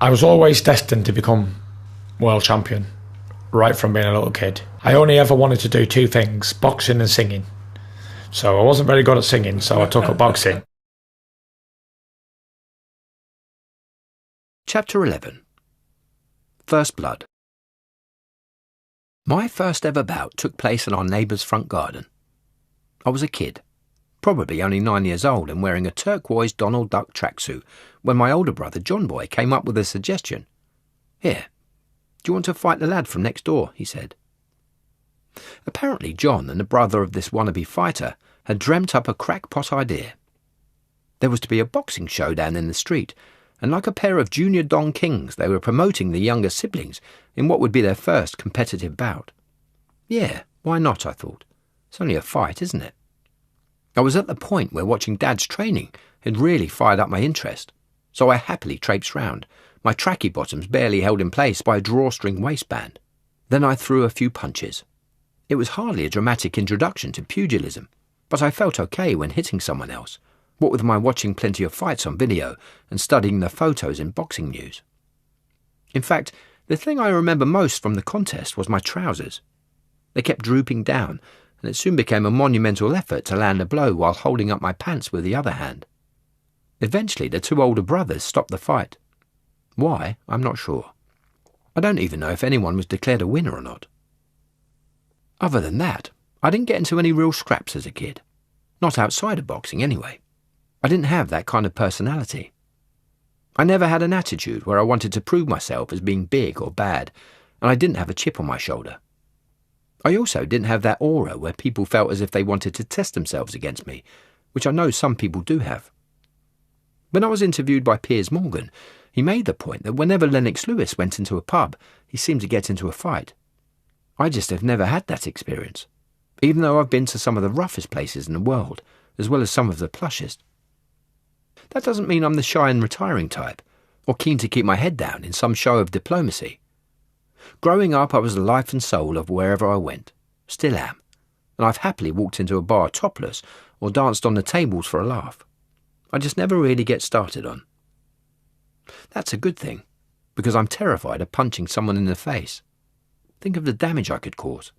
I was always destined to become world champion, right from being a little kid. I only ever wanted to do two things, boxing and singing. So I wasn't very good at singing, so I took up boxing. Chapter 11. First Blood. My first ever bout took place in our neighbour's front garden. I was a kid, probably only 9 years old and wearing a turquoise Donald Duck tracksuit when my older brother John Boy came up with a suggestion. "Here, do you want to fight the lad from next door?" he said. Apparently John and the brother of this wannabe fighter had dreamt up a crackpot idea. There was to be a boxing showdown in the street, and like a pair of junior Don Kings they were promoting the younger siblings in what would be their first competitive bout. Yeah, why not, I thought. It's only a fight, isn't it? I was at the point where watching Dad's training had really fired up my interest, so I happily traipsed round, my tracky bottoms barely held in place by a drawstring waistband. Then I threw a few punches. It was hardly a dramatic introduction to pugilism, but I felt okay when hitting someone else, what with my watching plenty of fights on video and studying the photos in boxing news. In fact, the thing I remember most from the contest was my trousers. They kept drooping down, and it soon became a monumental effort to land a blow while holding up my pants with the other hand. Eventually, the two older brothers stopped the fight. Why, I'm not sure. I don't even know if anyone was declared a winner or not. Other than that, I didn't get into any real scraps as a kid. Not outside of boxing, anyway. I didn't have that kind of personality. I never had an attitude where I wanted to prove myself as being big or bad, and I didn't have a chip on my shoulder. I also didn't have that aura where people felt as if they wanted to test themselves against me, which I know some people do have. When I was interviewed by Piers Morgan, he made the point that whenever Lennox Lewis went into a pub, he seemed to get into a fight. I just have never had that experience, even though I've been to some of the roughest places in the world, as well as some of the plushest. That doesn't mean I'm the shy and retiring type, or keen to keep my head down in some show of diplomacy. Growing up, I was the life and soul of wherever I went, still am, and I've happily walked into a bar topless or danced on the tables for a laugh. I just never really get started on. That's a good thing, because I'm terrified of punching someone in the face. Think of the damage I could cause.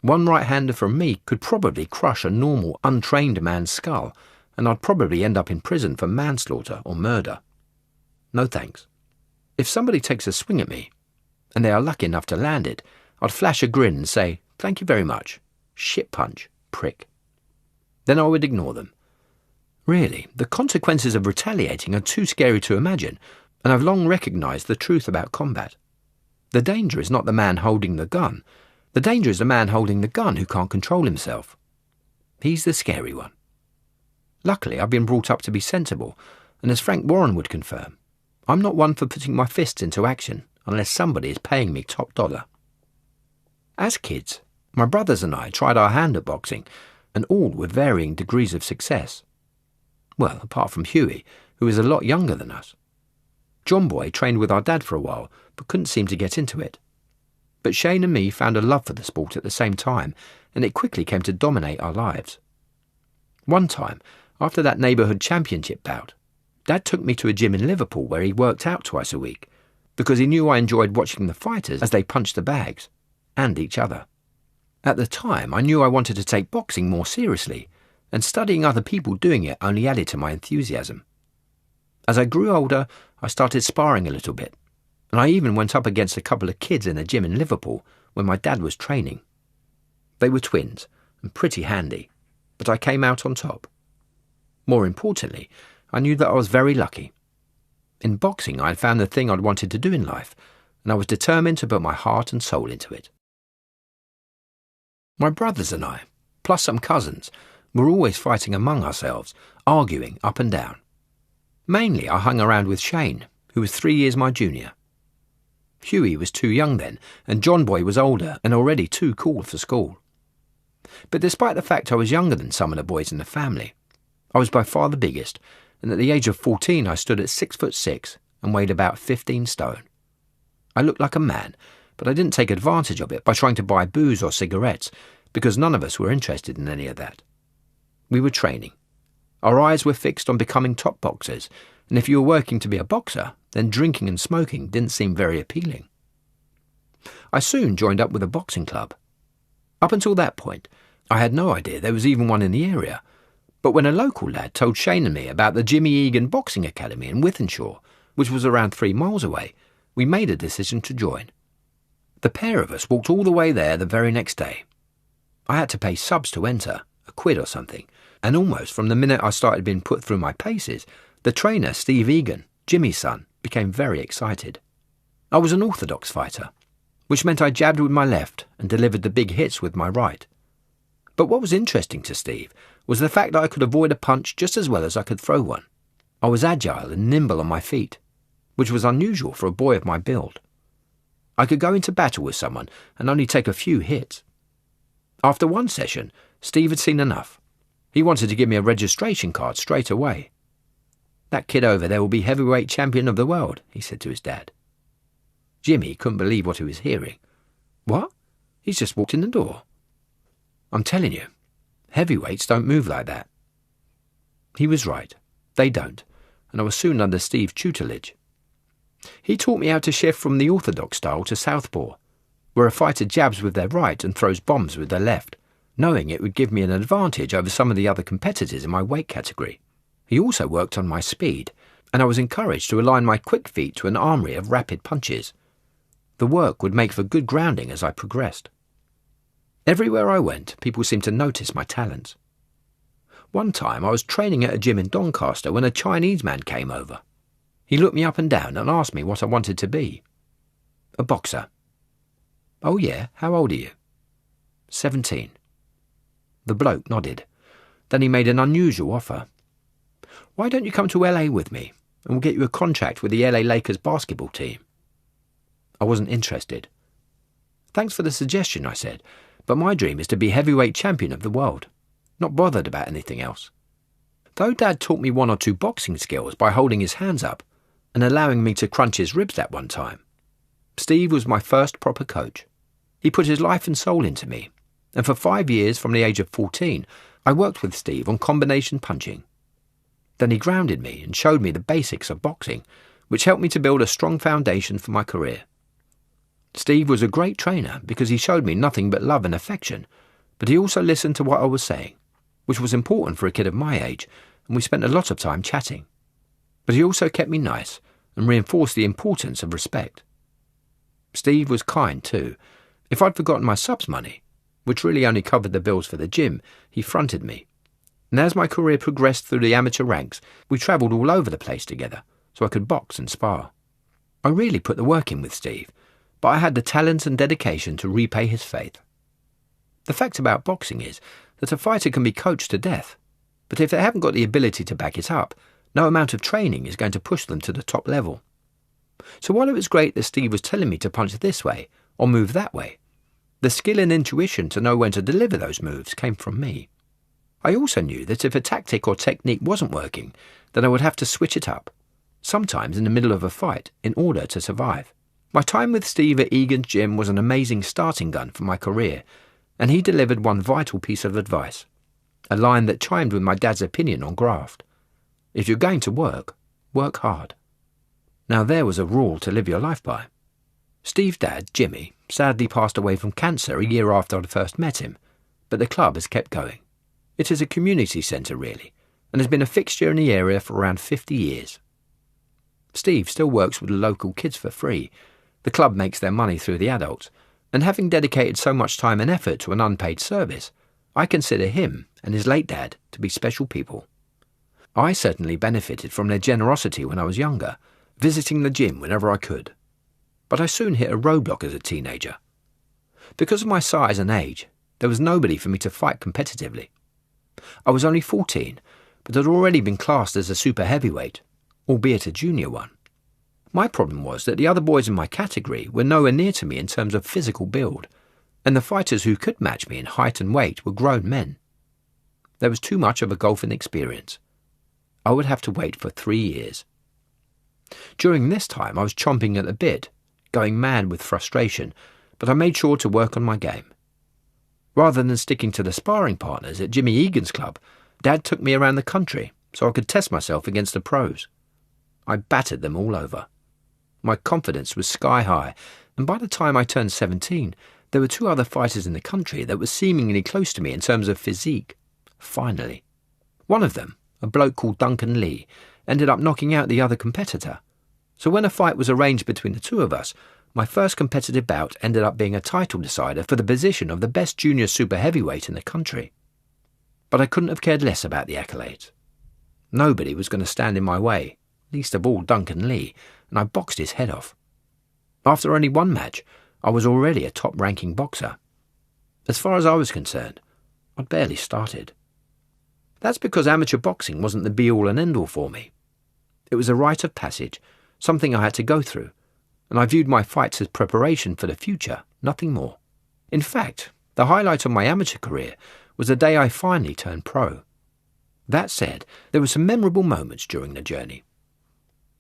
One right-hander from me could probably crush a normal, untrained man's skull, and I'd probably end up in prison for manslaughter or murder. No thanks. If somebody takes a swing at me, and they are lucky enough to land it, I'd flash a grin and say, "Thank you very much. Shit punch, prick." Then I would ignore them. Really, the consequences of retaliating are too scary to imagine, and I've long recognised the truth about combat. The danger is not the man holding the gun. The danger is the man holding the gun who can't control himself. He's the scary one. Luckily, I've been brought up to be sensible, and as Frank Warren would confirm, I'm not one for putting my fists into action unless somebody is paying me top dollar. As kids, my brothers and I tried our hand at boxing, and all with varying degrees of success. Well, apart from Huey, who is a lot younger than us. John Boy trained with our dad for a while, but couldn't seem to get into it. But Shane and me found a love for the sport at the same time, and it quickly came to dominate our lives. One time, after that neighbourhood championship bout, Dad took me to a gym in Liverpool where he worked out twice a week, because he knew I enjoyed watching the fighters as they punched the bags, and each other. At the time, I knew I wanted to take boxing more seriously, and studying other people doing it only added to my enthusiasm. As I grew older, I started sparring a little bit, and I even went up against a couple of kids in a gym in Liverpool when my dad was training. They were twins, and pretty handy, but I came out on top. More importantly, I knew that I was very lucky. In boxing, I had found the thing I'd wanted to do in life, and I was determined to put my heart and soul into it. My brothers and I, plus some cousins, were always fighting among ourselves, arguing up and down. Mainly I hung around with Shane, who was 3 years my junior. Huey was too young then, and John Boy was older and already too cool for school. But despite the fact I was younger than some of the boys in the family, I was by far the biggest, and at the age of 14 I stood at 6'6" and weighed about 15 stone. I looked like a man, but I didn't take advantage of it by trying to buy booze or cigarettes, because none of us were interested in any of that. We were training. Our eyes were fixed on becoming top boxers, and if you were working to be a boxer, then drinking and smoking didn't seem very appealing. I soon joined up with a boxing club. Up until that point, I had no idea there was even one in the area, but when a local lad told Shane and me about the Jimmy Egan Boxing Academy in Wythenshawe, which was around 3 miles away, we made a decision to join. The pair of us walked all the way there the very next day. I had to pay subs to enter, £1 or something, and almost from the minute I started being put through my paces, the trainer, Steve Egan, Jimmy's son, became very excited. I was an orthodox fighter, which meant I jabbed with my left and delivered the big hits with my right. But what was interesting to Steve was the fact that I could avoid a punch just as well as I could throw one. I was agile and nimble on my feet, which was unusual for a boy of my build. I could go into battle with someone and only take a few hits. After one session, Steve had seen enough. He wanted to give me a registration card straight away. "That kid over there will be heavyweight champion of the world," he said to his dad. Jimmy couldn't believe what he was hearing. "What? He's just walked in the door." "I'm telling you, heavyweights don't move like that." He was right. They don't, and I was soon under Steve's tutelage. He taught me how to shift from the orthodox style to southpaw, where a fighter jabs with their right and throws bombs with their left, knowing it would give me an advantage over some of the other competitors in my weight category. He also worked on my speed, and I was encouraged to align my quick feet to an armoury of rapid punches. The work would make for good grounding as I progressed. Everywhere I went, people seemed to notice my talents. One time I was training at a gym in Doncaster when a Chinese man came over. He looked me up and down and asked me what I wanted to be. "A boxer." "Oh yeah, how old are you?" 17. The bloke nodded. Then he made an unusual offer. "Why don't you come to LA with me, and we'll get you a contract with the LA Lakers basketball team?" I wasn't interested. "Thanks for the suggestion," I said, "but my dream is to be heavyweight champion of the world. Not bothered about anything else." Though Dad taught me 1 or 2 boxing skills by holding his hands up and allowing me to crunch his ribs that one time, Steve was my first proper coach. He put his life and soul into me, and for 5 years from the age of 14, I worked with Steve on combination punching. Then he grounded me and showed me the basics of boxing, which helped me to build a strong foundation for my career. Steve was a great trainer because he showed me nothing but love and affection, but he also listened to what I was saying, which was important for a kid of my age, and we spent a lot of time chatting. But he also kept me nice and reinforced the importance of respect. Steve was kind too. If I'd forgotten my subs money, which really only covered the bills for the gym, he fronted me. And as my career progressed through the amateur ranks, we travelled all over the place together, so I could box and spar. I really put the work in with Steve, but I had the talent and dedication to repay his faith. The fact about boxing is that a fighter can be coached to death, but if they haven't got the ability to back it up, no amount of training is going to push them to the top level. So while it was great that Steve was telling me to punch this way or move that way, the skill and intuition to know when to deliver those moves came from me. I also knew that if a tactic or technique wasn't working, then I would have to switch it up, sometimes in the middle of a fight, in order to survive. My time with Steve at Egan's gym was an amazing starting gun for my career, and he delivered one vital piece of advice, a line that chimed with my dad's opinion on graft. If you're going to work, work hard. Now there was a rule to live your life by. Steve's dad, Jimmy, sadly passed away from cancer a year after I'd first met him, but the club has kept going. It is a community centre really, and has been a fixture in the area for around 50 years. Steve still works with the local kids for free. The club makes their money through the adults, and having dedicated so much time and effort to an unpaid service, I consider him and his late dad to be special people. I certainly benefited from their generosity when I was younger, visiting the gym whenever I could. But I soon hit a roadblock as a teenager. Because of my size and age, there was nobody for me to fight competitively. I was only 14, but had already been classed as a super heavyweight, albeit a junior one. My problem was that the other boys in my category were nowhere near to me in terms of physical build, and the fighters who could match me in height and weight were grown men. There was too much of a golfing experience. I would have to wait for 3 years. During this time I was chomping at the bit, going mad with frustration, but I made sure to work on my game. Rather than sticking to the sparring partners at Jimmy Egan's club, Dad took me around the country so I could test myself against the pros. I battered them all over. My confidence was sky high, and by the time I turned 17, there were 2 other fighters in the country that were seemingly close to me in terms of physique. Finally. One of them, a bloke called Duncan Lee, ended up knocking out the other competitor. So when a fight was arranged between the 2 of us, my first competitive bout ended up being a title decider for the position of the best junior super heavyweight in the country. But I couldn't have cared less about the accolades. Nobody was going to stand in my way, least of all Duncan Lee, and I boxed his head off. After only 1 match, I was already a top-ranking boxer. As far as I was concerned, I'd barely started. That's because amateur boxing wasn't the be-all and end-all for me. It was a rite of passage, something I had to go through, and I viewed my fights as preparation for the future, nothing more. In fact, the highlight of my amateur career was the day I finally turned pro. That said, there were some memorable moments during the journey.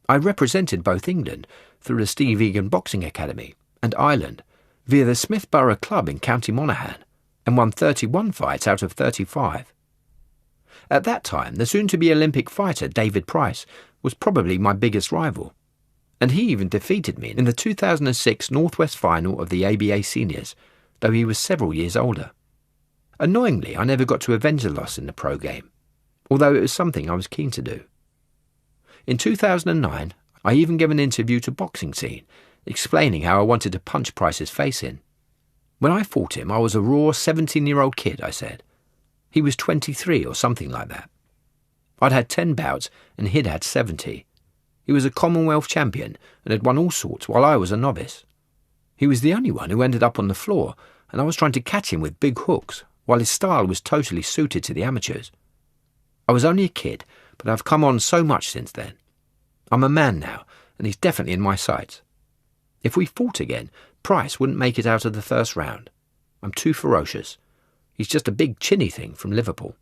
I represented both England through the Steve Egan Boxing Academy and Ireland via the Smithborough Club in County Monaghan and won 31 fights out of 35. At that time, the soon-to-be Olympic fighter David Price was probably my biggest rival, and he even defeated me in the 2006 Northwest Final of the ABA Seniors, though he was several years older. Annoyingly, I never got to avenge the loss in the pro game, although it was something I was keen to do. In 2009, I even gave an interview to Boxing Scene, explaining how I wanted to punch Price's face in. When I fought him, I was a raw 17-year-old kid, I said. He was 23 or something like that. I'd had 10 bouts and he'd had 70. He was a Commonwealth champion and had won all sorts while I was a novice. He was the only one who ended up on the floor, and I was trying to catch him with big hooks, while his style was totally suited to the amateurs. I was only a kid, but I've come on so much since then. I'm a man now, and he's definitely in my sights. If we fought again, Price wouldn't make it out of the first round. I'm too ferocious. He's just a big chinny thing from Liverpool.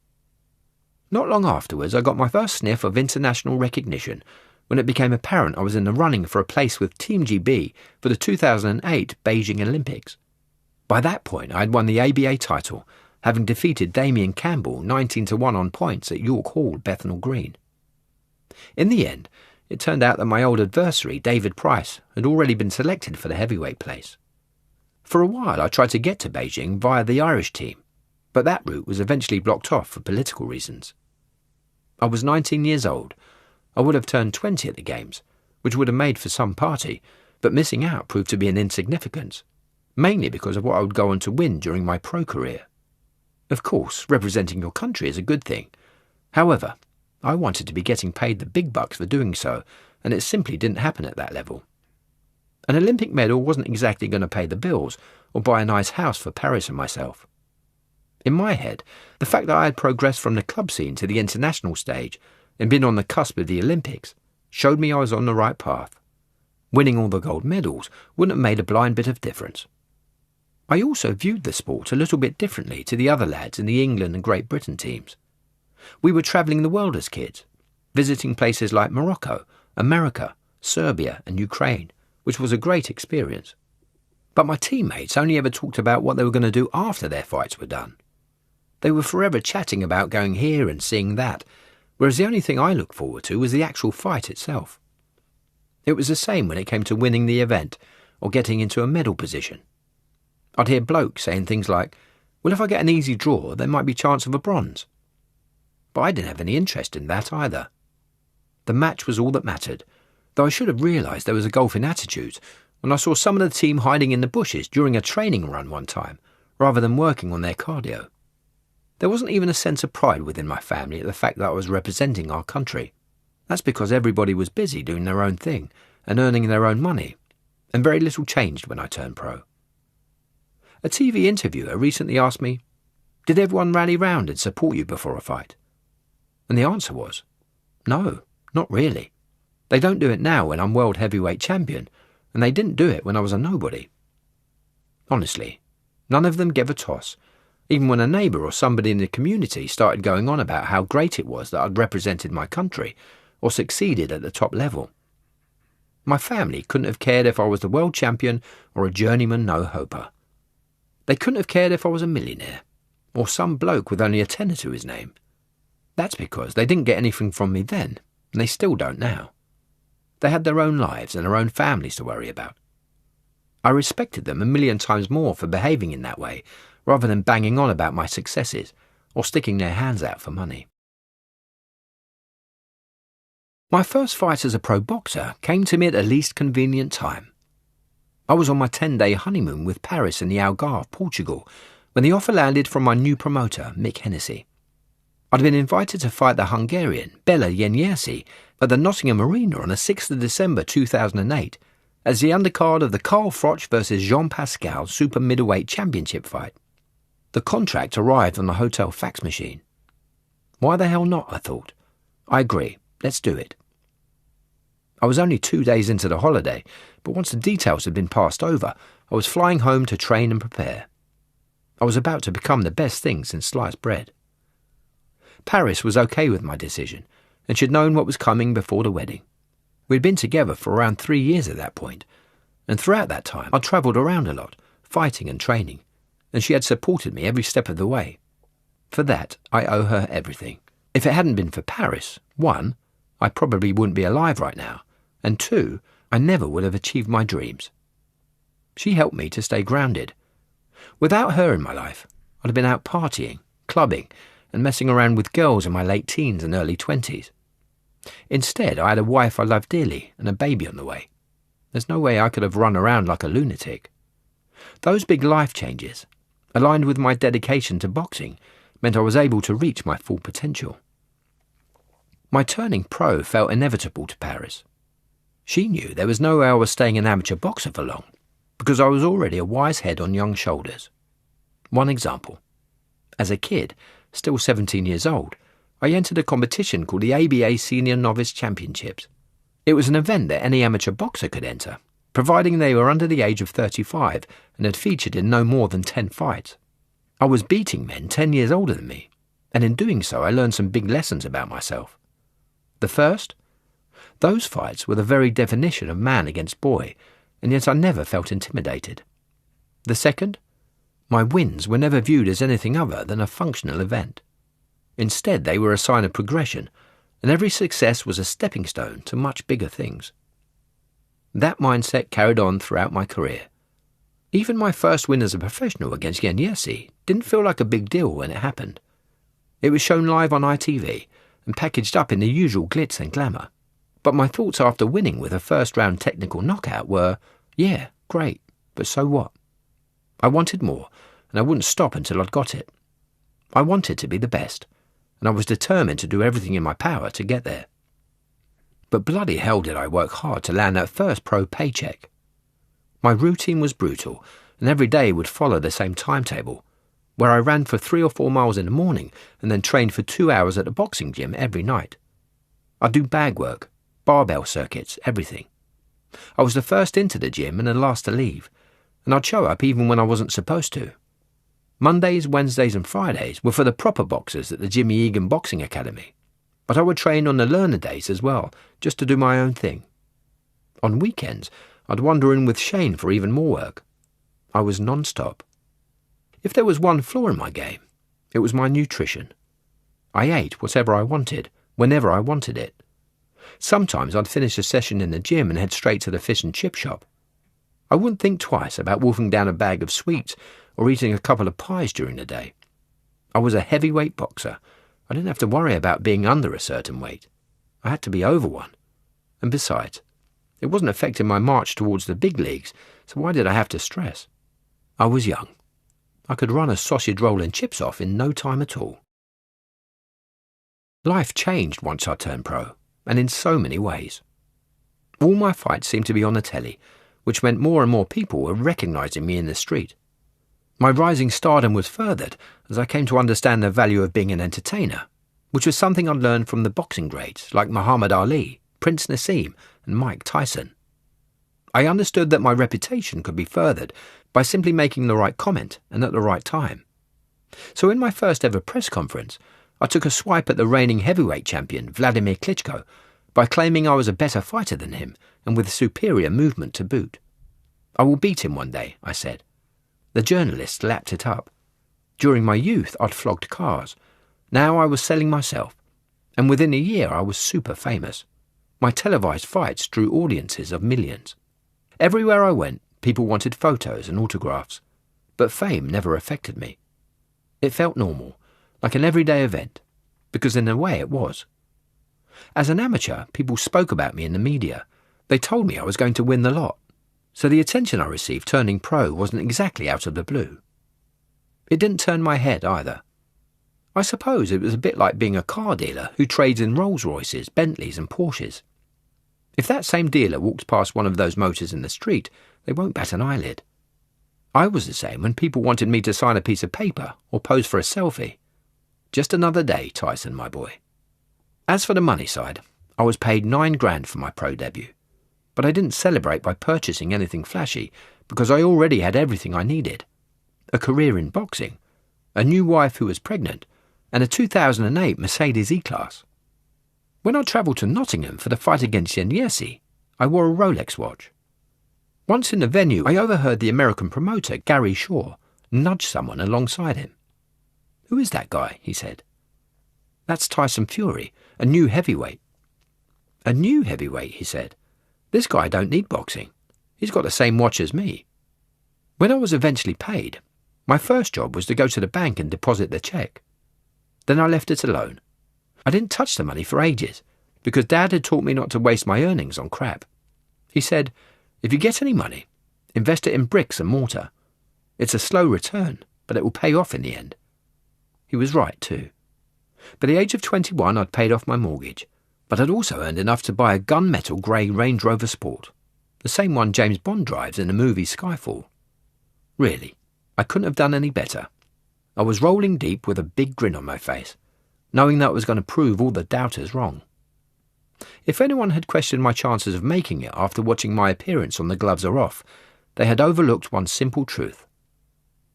Not long afterwards, I got my first sniff of international recognition when it became apparent I was in the running for a place with Team GB for the 2008 Beijing Olympics. By that point, I had won the ABA title, having defeated Damien Campbell 19-1 on points at York Hall, Bethnal Green. In the end, it turned out that my old adversary, David Price, had already been selected for the heavyweight place. For a while, I tried to get to Beijing via the Irish team, but that route was eventually blocked off for political reasons. I was 19 years old. I would have turned 20 at the Games, which would have made for some party, but missing out proved to be an insignificance, mainly because of what I would go on to win during my pro career. Of course, representing your country is a good thing. However, I wanted to be getting paid the big bucks for doing so, and it simply didn't happen at that level. An Olympic medal wasn't exactly going to pay the bills or buy a nice house for Paris and myself. In my head, the fact that I had progressed from the club scene to the international stage and been on the cusp of the Olympics showed me I was on the right path. Winning all the gold medals wouldn't have made a blind bit of difference. I also viewed the sport a little bit differently to the other lads in the England and Great Britain teams. We were travelling the world as kids, visiting places like Morocco, America, Serbia and Ukraine, which was a great experience. But my teammates only ever talked about what they were going to do after their fights were done. They were forever chatting about going here and seeing that, whereas the only thing I looked forward to was the actual fight itself. It was the same when it came to winning the event or getting into a medal position. I'd hear blokes saying things like, well, if I get an easy draw, there might be chance of a bronze. But I didn't have any interest in that either. The match was all that mattered, though I should have realised there was a gulf in attitudes when I saw some of the team hiding in the bushes during a training run one time, rather than working on their cardio. There wasn't even a sense of pride within my family at the fact that I was representing our country. That's because everybody was busy doing their own thing and earning their own money, and very little changed when I turned pro. A TV interviewer recently asked me, did everyone rally round and support you before a fight? And the answer was, no, not really. They don't do it now when I'm world heavyweight champion, and they didn't do it when I was a nobody. Honestly, none of them gave a toss, even when a neighbour or somebody in the community started going on about how great it was that I'd represented my country or succeeded at the top level. My family couldn't have cared if I was the world champion or a journeyman no-hoper. They couldn't have cared if I was a millionaire, or some bloke with only a tenner to his name. That's because they didn't get anything from me then, and they still don't now. They had their own lives and their own families to worry about. I respected them a million times more for behaving in that way, rather than banging on about my successes or sticking their hands out for money. My first fight as a pro boxer came to me at the least convenient time. I was on my 10-day honeymoon with Paris in the Algarve, Portugal, when the offer landed from my new promoter, Mick Hennessy. I'd been invited to fight the Hungarian Bela Yeniersi at the Nottingham Arena on the 6th of December 2008 as the undercard of the Carl Froch vs Jean Pascal Super Middleweight Championship fight. The contract arrived on the hotel fax machine. Why the hell not, I thought. I agree, let's do it. I was only 2 days into the holiday, but once the details had been passed over, I was flying home to train and prepare. I was about to become the best thing since sliced bread. Paris was okay with my decision, and she'd known what was coming before the wedding. We'd been together for around 3 years at that point, and throughout that time I'd travelled around a lot, fighting and training, and she had supported me every step of the way. For that, I owe her everything. If it hadn't been for Paris, 1, I probably wouldn't be alive right now, and 2, I never would have achieved my dreams. She helped me to stay grounded. Without her in my life, I'd have been out partying, clubbing, and messing around with girls in my late teens and early 20s. Instead, I had a wife I loved dearly and a baby on the way. There's no way I could have run around like a lunatic. Those big life changes, aligned with my dedication to boxing, meant I was able to reach my full potential. My turning pro felt inevitable to Paris. She knew there was no way I was staying an amateur boxer for long, because I was already a wise head on young shoulders. One example. As a kid, still 17 years old, I entered a competition called the ABA Senior Novice Championships. It was an event that any amateur boxer could enter, providing they were under the age of 35 and had featured in no more than 10 fights. I was beating men 10 years older than me, and in doing so I learned some big lessons about myself. The first? Those fights were the very definition of man against boy, and yet I never felt intimidated. The second? My wins were never viewed as anything other than a functional event. Instead, they were a sign of progression, and every success was a stepping stone to much bigger things. That mindset carried on throughout my career. Even my first win as a professional against Yeniersi didn't feel like a big deal when it happened. It was shown live on ITV and packaged up in the usual glitz and glamour. But my thoughts after winning with a first-round technical knockout were, yeah, great, but so what? I wanted more, and I wouldn't stop until I'd got it. I wanted to be the best, and I was determined to do everything in my power to get there. But bloody hell did I work hard to land that first pro paycheck. My routine was brutal, and every day would follow the same timetable, where I ran for 3 or 4 miles in the morning and then trained for 2 hours at the boxing gym every night. I'd do bag work, barbell circuits, everything. I was the first into the gym and the last to leave, and I'd show up even when I wasn't supposed to. Mondays, Wednesdays and Fridays were for the proper boxers at the Jimmy Egan Boxing Academy, but I would train on the learner days as well, just to do my own thing. On weekends, I'd wander in with Shane for even more work. I was non-stop. If there was one flaw in my game, it was my nutrition. I ate whatever I wanted, whenever I wanted it. Sometimes I'd finish a session in the gym and head straight to the fish and chip shop. I wouldn't think twice about wolfing down a bag of sweets or eating a couple of pies during the day. I was a heavyweight boxer. I didn't have to worry about being under a certain weight. I had to be over one. And besides, it wasn't affecting my march towards the big leagues, so why did I have to stress? I was young. I could run a sausage roll and chips off in no time at all. Life changed once I turned pro, and in so many ways. All my fights seemed to be on the telly, which meant more and more people were recognising me in the street. My rising stardom was furthered as I came to understand the value of being an entertainer, which was something I'd learned from the boxing greats like Muhammad Ali, Prince Nassim and Mike Tyson. I understood that my reputation could be furthered by simply making the right comment and at the right time. So in my first ever press conference, I took a swipe at the reigning heavyweight champion Vladimir Klitschko by claiming I was a better fighter than him and with superior movement to boot. I will beat him one day, I said. The journalists lapped it up. During my youth, I'd flogged cars. Now I was selling myself, and within a year I was super famous. My televised fights drew audiences of millions. Everywhere I went, people wanted photos and autographs, but fame never affected me. It felt normal, like an everyday event, because in a way it was. As an amateur, people spoke about me in the media. They told me I was going to win the lot, so the attention I received turning pro wasn't exactly out of the blue. It didn't turn my head either. I suppose it was a bit like being a car dealer who trades in Rolls-Royces, Bentleys and Porsches. If that same dealer walks past one of those motors in the street, they won't bat an eyelid. I was the same when people wanted me to sign a piece of paper or pose for a selfie. Just another day, Tyson, my boy. As for the money side, I was paid $9,000 for my pro debut, but I didn't celebrate by purchasing anything flashy because I already had everything I needed. A career in boxing, a new wife who was pregnant, and a 2008 Mercedes E-Class. When I travelled to Nottingham for the fight against Yenyesi, I wore a Rolex watch. Once in the venue, I overheard the American promoter, Gary Shaw, nudge someone alongside him. "Who is that guy?" he said. "That's Tyson Fury, a new heavyweight." "A new heavyweight," he said. "This guy don't need boxing. He's got the same watch as me." When I was eventually paid, my first job was to go to the bank and deposit the cheque. Then I left it alone. I didn't touch the money for ages, because Dad had taught me not to waste my earnings on crap. He said, "If you get any money, invest it in bricks and mortar. It's a slow return, but it will pay off in the end." He was right, too. By the age of 21, I'd paid off my mortgage, but I'd also earned enough to buy a gunmetal grey Range Rover Sport, the same one James Bond drives in the movie Skyfall. Really, I couldn't have done any better. I was rolling deep with a big grin on my face, knowing that I was going to prove all the doubters wrong. If anyone had questioned my chances of making it after watching my appearance on The Gloves Are Off, they had overlooked one simple truth.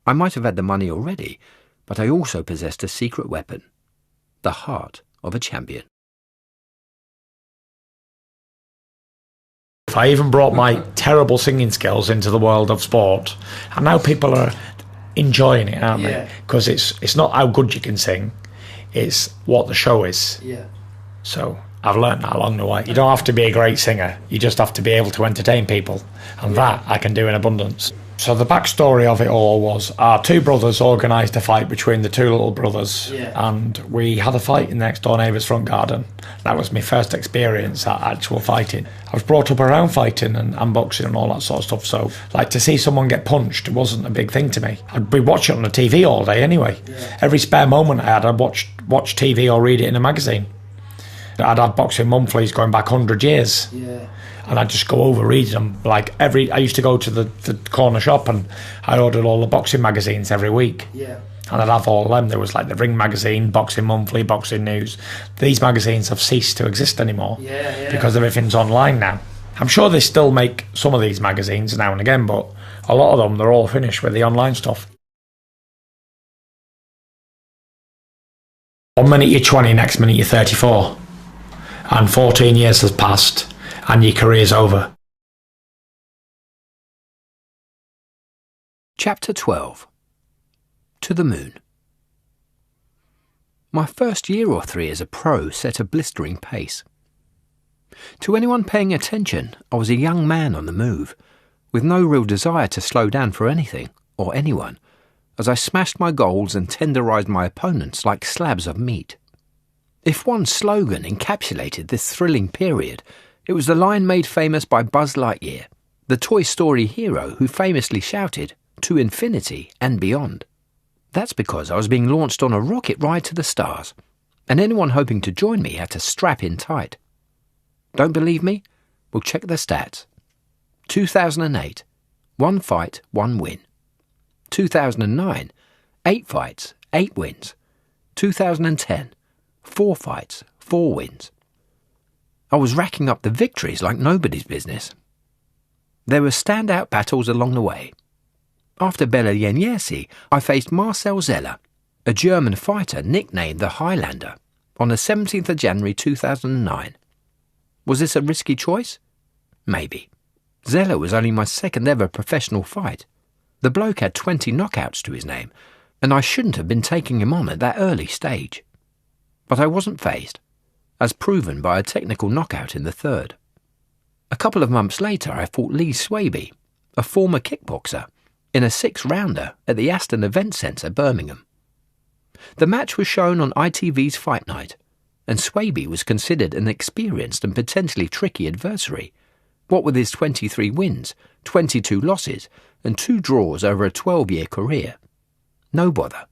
I might have had the money already, but I also possessed a secret weapon, the heart of a champion. I even brought my terrible singing skills into the world of sport, and now people are enjoying it, aren't they? Because it's not how good you can sing, it's what the show is. Yeah. So I've learned that along the way. You don't have to be a great singer, you just have to be able to entertain people, and that I can do in abundance. So the backstory of it all was our two brothers organised a fight between the two little brothers, and we had a fight in the next door neighbour's front garden. That was my first experience at actual fighting. I was brought up around fighting and boxing and all that sort of stuff, so like to see someone get punched wasn't a big thing to me. I'd be watching it on the TV all day anyway. Every spare moment I had, I'd watch TV or read it in a magazine. I'd had boxing monthlies going back 100 years. And I'd just go over reading them. Like I used to go to the corner shop and I ordered all the boxing magazines every week. And I'd have all of them. There was like the Ring magazine, Boxing Monthly, Boxing News. These magazines have ceased to exist anymore because everything's online now. I'm sure they still make some of these magazines now and again, but a lot of them, they're all finished with the online stuff. 1 minute you're 20, next minute you're 34. And 14 years has passed and your career's over. Chapter 12. To the Moon. My first year or three as a pro set a blistering pace. To anyone paying attention, I was a young man on the move, with no real desire to slow down for anything or anyone, as I smashed my goals and tenderised my opponents like slabs of meat. If one slogan encapsulated this thrilling period, it was the line made famous by Buzz Lightyear, the Toy Story hero who famously shouted, "To infinity and beyond." That's because I was being launched on a rocket ride to the stars, and anyone hoping to join me had to strap in tight. Don't believe me? Well, check the stats. 2008, 1 fight, 1 win. 2009, 8 fights, 8 wins. 2010, 4 fights, 4 wins. I was racking up the victories like nobody's business. There were standout battles along the way. After Bela Yenyesi, I faced Marcel Zeller, a German fighter nicknamed the Highlander, on the 17th of January 2009. Was this a risky choice? Maybe. Zeller was only my second ever professional fight. The bloke had 20 knockouts to his name, and I shouldn't have been taking him on at that early stage. But I wasn't fazed. as proven by a technical knockout in the third. A couple of months later, I fought Lee Swaby, a former kickboxer, in a 6-rounder at the Aston Event Centre, Birmingham. The match was shown on ITV's Fight Night, and Swaby was considered an experienced and potentially tricky adversary, what with his 23 wins, 22 losses, and 2 draws over a 12-year career. No bother.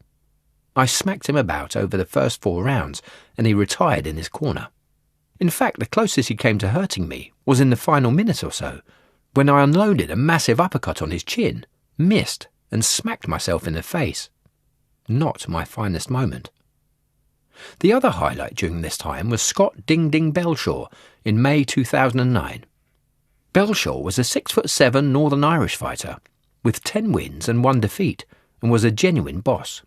I smacked him about over the first 4 rounds, and he retired in his corner. In fact, the closest he came to hurting me was in the final minute or so, when I unloaded a massive uppercut on his chin, missed, and smacked myself in the face. Not my finest moment. The other highlight during this time was Scott Ding Ding Belshaw in May 2009. Belshaw was a 6'7" Northern Irish fighter, with 10 wins and 1 defeat, and was a genuine boss.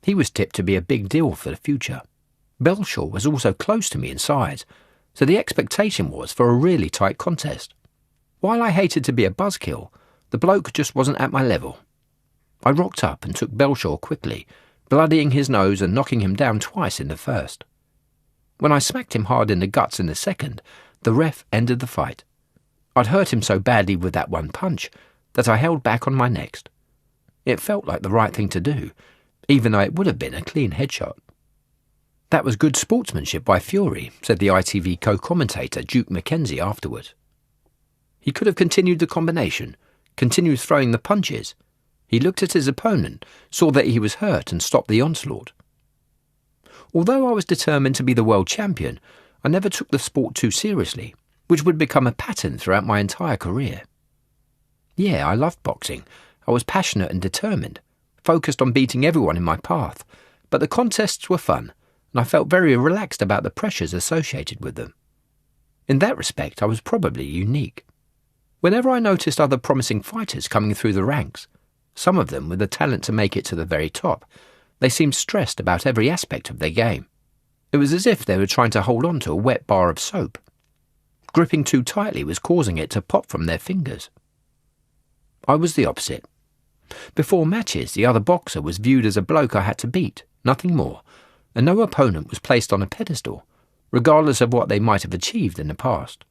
He was tipped to be a big deal for the future. Belshaw was also close to me in size, so the expectation was for a really tight contest. While I hated to be a buzzkill, the bloke just wasn't at my level. I rocked up and took Belshaw quickly, bloodying his nose and knocking him down twice in the first. When I smacked him hard in the guts in the second, the ref ended the fight. I'd hurt him so badly with that one punch that I held back on my next. It felt like the right thing to do, even though it would have been a clean headshot. That was good sportsmanship by Fury, said the ITV co-commentator Duke Mackenzie afterward. He could have continued the combination, continued throwing the punches. He looked at his opponent, saw that he was hurt and stopped the onslaught. Although I was determined to be the world champion, I never took the sport too seriously, which would become a pattern throughout my entire career. Yeah, I loved boxing. I was passionate and determined, focused on beating everyone in my path, but the contests were fun, and I felt very relaxed about the pressures associated with them. In that respect, I was probably unique. Whenever I noticed other promising fighters coming through the ranks, some of them with the talent to make it to the very top, they seemed stressed about every aspect of their game. It was as if they were trying to hold on to a wet bar of soap. Gripping too tightly was causing it to pop from their fingers. I was the opposite. Before matches, the other boxer was viewed as a bloke I had to beat, nothing more, and no opponent was placed on a pedestal, regardless of what they might have achieved in the past.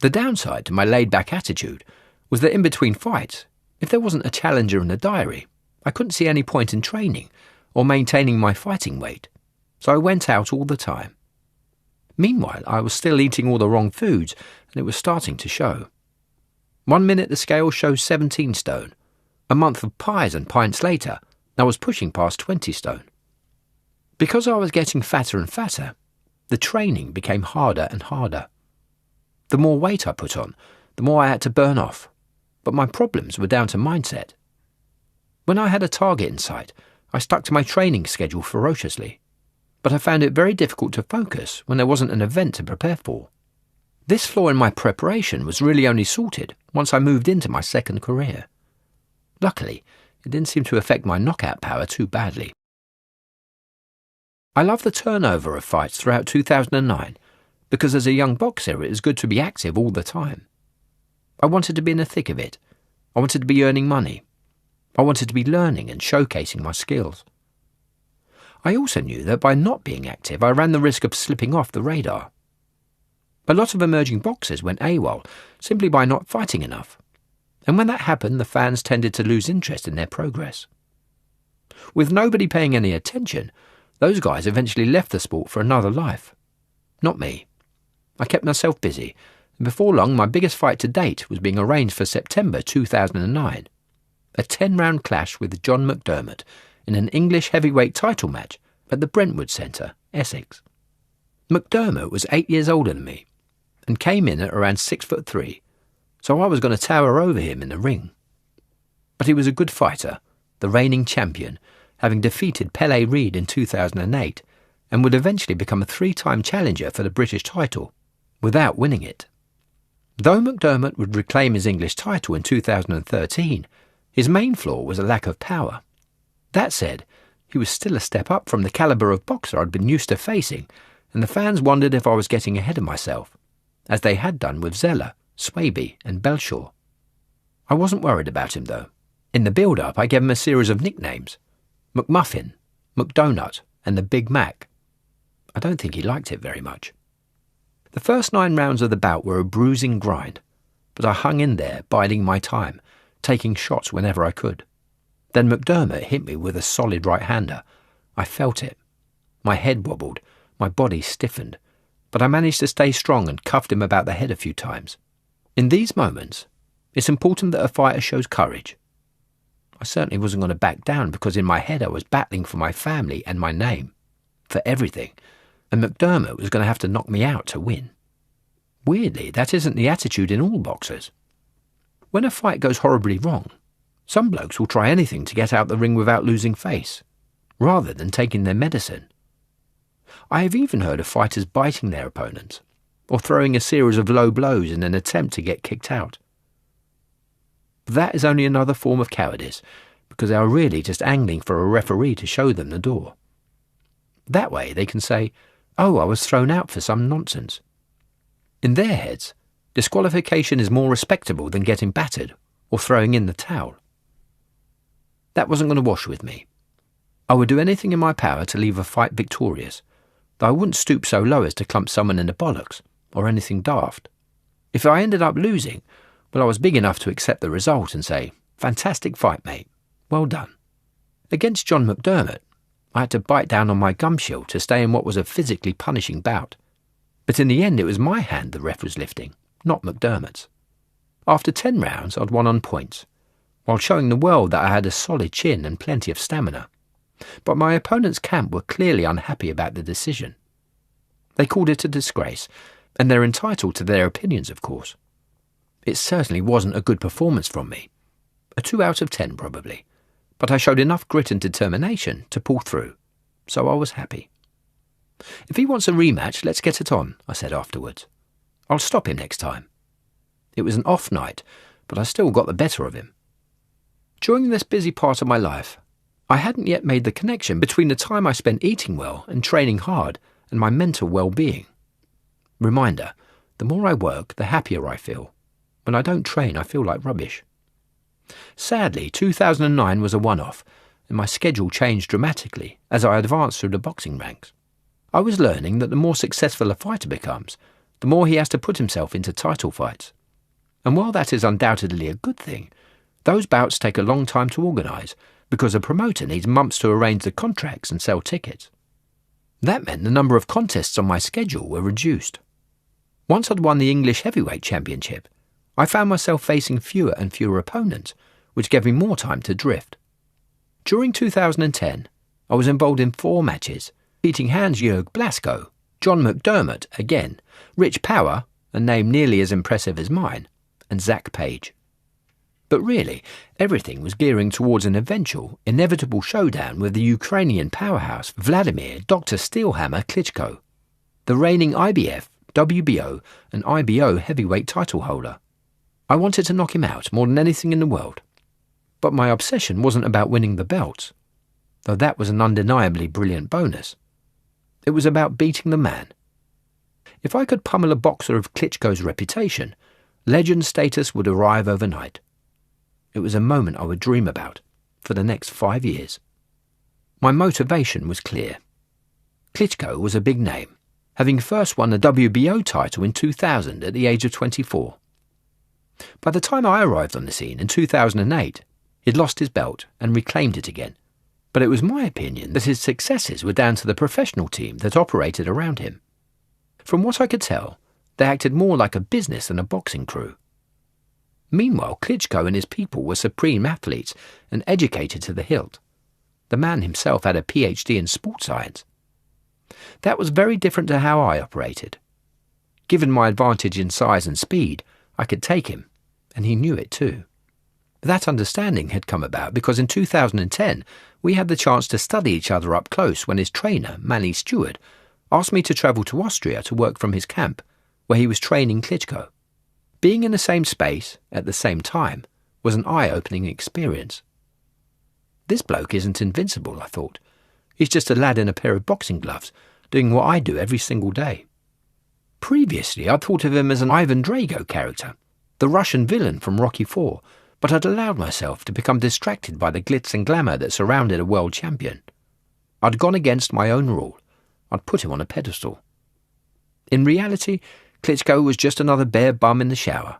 The downside to my laid-back attitude was that in between fights, if there wasn't a challenger in the diary, I couldn't see any point in training or maintaining my fighting weight, so I went out all the time. Meanwhile, I was still eating all the wrong foods, and it was starting to show. 1 minute the scale shows 17 stone. A month of pies and pints later, I was pushing past 20 stone. Because I was getting fatter and fatter, the training became harder and harder. The more weight I put on, the more I had to burn off, but my problems were down to mindset. When I had a target in sight, I stuck to my training schedule ferociously, but I found it very difficult to focus when there wasn't an event to prepare for. This flaw in my preparation was really only sorted once I moved into my second career. Luckily, it didn't seem to affect my knockout power too badly. I loved the turnover of fights throughout 2009 because as a young boxer it was good to be active all the time. I wanted to be in the thick of it. I wanted to be earning money. I wanted to be learning and showcasing my skills. I also knew that by not being active I ran the risk of slipping off the radar. A lot of emerging boxers went AWOL simply by not fighting enough, and when that happened the fans tended to lose interest in their progress. With nobody paying any attention, those guys eventually left the sport for another life. Not me. I kept myself busy, and before long my biggest fight to date was being arranged for September 2009, a 10-round clash with John McDermott in an English heavyweight title match at the Brentwood Centre, Essex. McDermott was 8 years older than me, and came in at around 6'3", so I was going to tower over him in the ring. But he was a good fighter, the reigning champion, having defeated Pele Reid in 2008, and would eventually become a 3-time challenger for the British title, without winning it. Though McDermott would reclaim his English title in 2013, his main flaw was a lack of power. That said, he was still a step up from the calibre of boxer I'd been used to facing, and the fans wondered if I was getting ahead of myself, as they had done with Zeller, Swaby and Belshaw. I wasn't worried about him though. In the build-up I gave him a series of nicknames: McMuffin, McDonut and the Big Mac. I don't think he liked it very much. The first 9 rounds of the bout were a bruising grind, but I hung in there, biding my time, taking shots whenever I could. Then McDermott hit me with a solid right-hander. I felt it. My head wobbled, my body stiffened, but I managed to stay strong and cuffed him about the head a few times. In these moments, it's important that a fighter shows courage. I certainly wasn't going to back down because in my head I was battling for my family and my name, for everything, and McDermott was going to have to knock me out to win. Weirdly, that isn't the attitude in all boxers. When a fight goes horribly wrong, some blokes will try anything to get out the ring without losing face, rather than taking their medicine. I have even heard of fighters biting their opponents, or throwing a series of low blows in an attempt to get kicked out. But that is only another form of cowardice, because they are really just angling for a referee to show them the door. That way they can say, "Oh, I was thrown out for some nonsense." In their heads, disqualification is more respectable than getting battered or throwing in the towel. That wasn't going to wash with me. I would do anything in my power to leave a fight victorious, though I wouldn't stoop so low as to clump someone in the bollocks or anything daft. If I ended up losing, well, I was big enough to accept the result and say, "Fantastic fight, mate. Well done." Against John McDermott, I had to bite down on my gum shield to stay in what was a physically punishing bout. But in the end, it was my hand the ref was lifting, not McDermott's. After 10 rounds, I'd won on points, while showing the world that I had a solid chin and plenty of stamina. But my opponent's camp were clearly unhappy about the decision. They called it a disgrace, and they're entitled to their opinions, of course. It certainly wasn't a good performance from me. A 2 out of 10, probably. But I showed enough grit and determination to pull through, so I was happy. "If he wants a rematch, let's get it on," I said afterwards. "I'll stop him next time." It was an off night, but I still got the better of him. During this busy part of my life, I hadn't yet made the connection between the time I spent eating well and training hard and my mental well-being. Reminder, the more I work, the happier I feel. When I don't train, I feel like rubbish. Sadly, 2009 was a one-off, and my schedule changed dramatically as I advanced through the boxing ranks. I was learning that the more successful a fighter becomes, the more he has to put himself into title fights. And while that is undoubtedly a good thing, those bouts take a long time to organise because a promoter needs months to arrange the contracts and sell tickets. That meant the number of contests on my schedule were reduced. Once I'd won the English Heavyweight Championship, I found myself facing fewer and fewer opponents, which gave me more time to drift. During 2010, I was involved in 4 matches, beating Hans-Jörg Blasko, John McDermott again, Rich Power, a name nearly as impressive as mine, and Zach Page. But really, everything was gearing towards an eventual, inevitable showdown with the Ukrainian powerhouse Vladimir Dr. Steelhammer Klitschko, the reigning IBF, WBO and IBO heavyweight title holder. I wanted to knock him out more than anything in the world. But my obsession wasn't about winning the belts, though that was an undeniably brilliant bonus. It was about beating the man. If I could pummel a boxer of Klitschko's reputation, legend status would arrive overnight. It was a moment I would dream about for the next 5 years. My motivation was clear. Klitschko was a big name, having first won the WBO title in 2000 at the age of 24. By the time I arrived on the scene in 2008, he'd lost his belt and reclaimed it again. But it was my opinion that his successes were down to the professional team that operated around him. From what I could tell, they acted more like a business than a boxing crew. Meanwhile, Klitschko and his people were supreme athletes and educated to the hilt. The man himself had a PhD in sports science. That was very different to how I operated. Given my advantage in size and speed, I could take him, and he knew it too. That understanding had come about because in 2010 we had the chance to study each other up close when his trainer, Manny Stewart, asked me to travel to Austria to work from his camp, where he was training Klitschko. Being in the same space, at the same time, was an eye-opening experience. This bloke isn't invincible, I thought. He's just a lad in a pair of boxing gloves, doing what I do every single day. Previously, I'd thought of him as an Ivan Drago character, the Russian villain from Rocky IV, but I'd allowed myself to become distracted by the glitz and glamour that surrounded a world champion. I'd gone against my own rule, I'd put him on a pedestal. In reality, Klitschko was just another bare bum in the shower.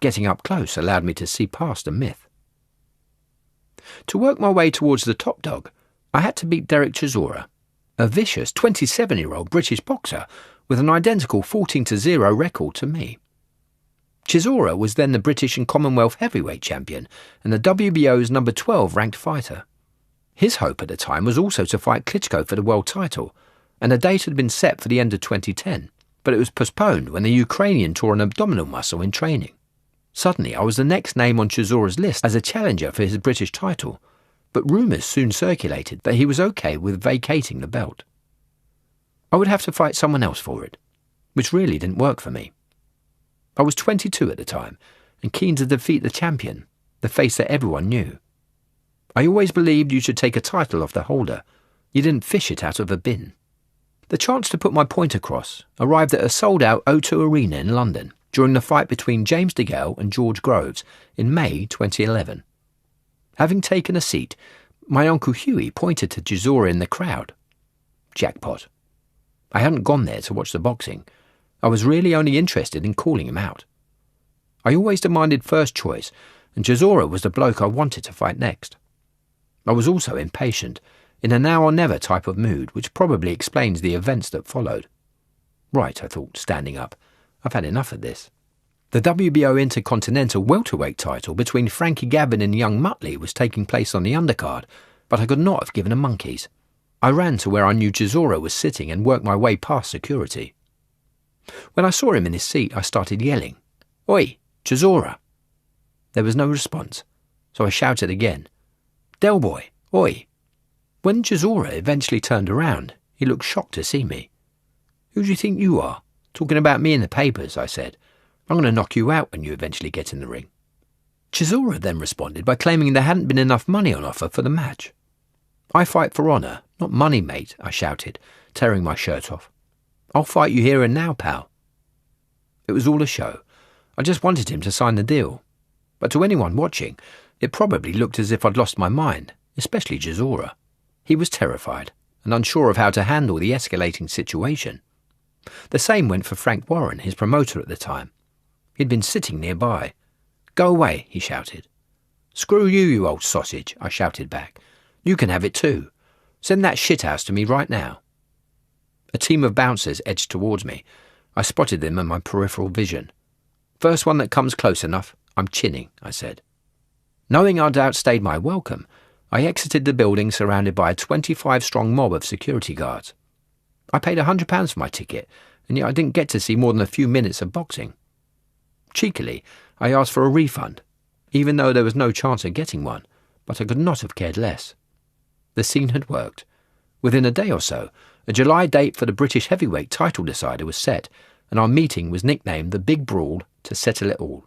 Getting up close allowed me to see past a myth. To work my way towards the top dog, I had to beat Derek Chisora, a vicious 27-year-old British boxer with an identical 14-0 record to me. Chisora was then the British and Commonwealth heavyweight champion and the WBO's number 12 ranked fighter. His hope at the time was also to fight Klitschko for the world title, and a date had been set for the end of 2010, but it was postponed when the Ukrainian tore an abdominal muscle in training. Suddenly I was the next name on Chisora's list as a challenger for his British title, but rumours soon circulated that he was okay with vacating the belt. I would have to fight someone else for it, which really didn't work for me. I was 22 at the time, and keen to defeat the champion, the face that everyone knew. I always believed you should take a title off the holder. You didn't fish it out of a bin. The chance to put my point across arrived at a sold-out O2 Arena in London during the fight between James DeGale and George Groves in May 2011. Having taken a seat, my Uncle Hughie pointed to Chisora in the crowd. Jackpot. I hadn't gone there to watch the boxing. I was really only interested in calling him out. I always demanded first choice, and Chisora was the bloke I wanted to fight next. I was also impatient, in a now or never type of mood, which probably explains the events that followed. Right, I thought, standing up. I've had enough of this. The WBO Intercontinental welterweight title between Frankie Gavin and young Muttley was taking place on the undercard, but I could not have given a monkey's. I ran to where I knew Chisora was sitting and worked my way past security. When I saw him in his seat, I started yelling, "Oi, Chisora!" There was no response, so I shouted again, "Del boy, oi!" When Chisora eventually turned around, he looked shocked to see me. "Who do you think you are? Talking about me in the papers," I said. "I'm going to knock you out when you eventually get in the ring." Chisora then responded by claiming there hadn't been enough money on offer for the match. "I fight for honour, not money, mate," I shouted, tearing my shirt off. "I'll fight you here and now, pal." It was all a show. I just wanted him to sign the deal. But to anyone watching, it probably looked as if I'd lost my mind, especially Chisora. He was terrified and unsure of how to handle the escalating situation. The same went for Frank Warren, his promoter at the time. He'd been sitting nearby. "Go away," he shouted. "Screw you, you old sausage," I shouted back. "You can have it too. Send that shithouse to me right now." A team of bouncers edged towards me. I spotted them in my peripheral vision. "First one that comes close enough, I'm chinning," I said. Knowing I'd outstayed my welcome, I exited the building surrounded by a 25-strong mob of security guards. I paid £100 for my ticket, and yet I didn't get to see more than a few minutes of boxing. Cheekily, I asked for a refund, even though there was no chance of getting one, but I could not have cared less. The scene had worked. Within a day or so, a July date for the British heavyweight title decider was set, and our meeting was nicknamed the Big Brawl to settle it all.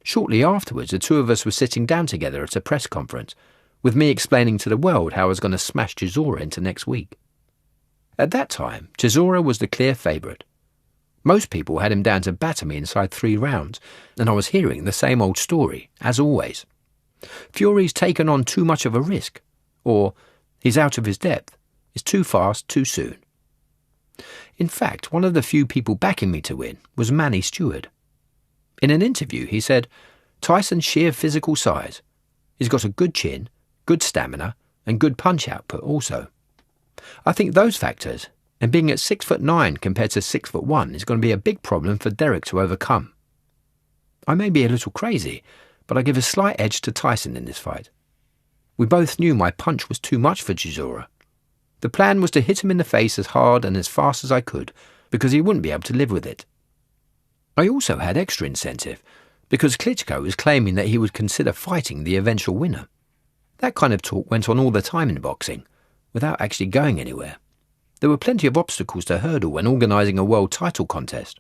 Shortly afterwards, the two of us were sitting down together at a press conference, with me explaining to the world how I was going to smash Chisora into next week. At that time, Chisora was the clear favourite. Most people had him down to batter me inside 3 rounds, and I was hearing the same old story, as always. Fury's taken on too much of a risk, or he's out of his depth, is too fast too soon. In fact, one of the few people backing me to win was Manny Stewart. In an interview, he said, "Tyson's sheer physical size. He's got a good chin, good stamina, and good punch output also. I think those factors, and being at 6'9" compared to 6'1", is going to be a big problem for Derek to overcome. I may be a little crazy, but I give a slight edge to Tyson in this fight. We both knew my punch was too much for Chisora. The plan was to hit him in the face as hard and as fast as I could, because he wouldn't be able to live with it. I also had extra incentive, because Klitschko was claiming that he would consider fighting the eventual winner. That kind of talk went on all the time in boxing, without actually going anywhere. There were plenty of obstacles to hurdle when organising a world title contest.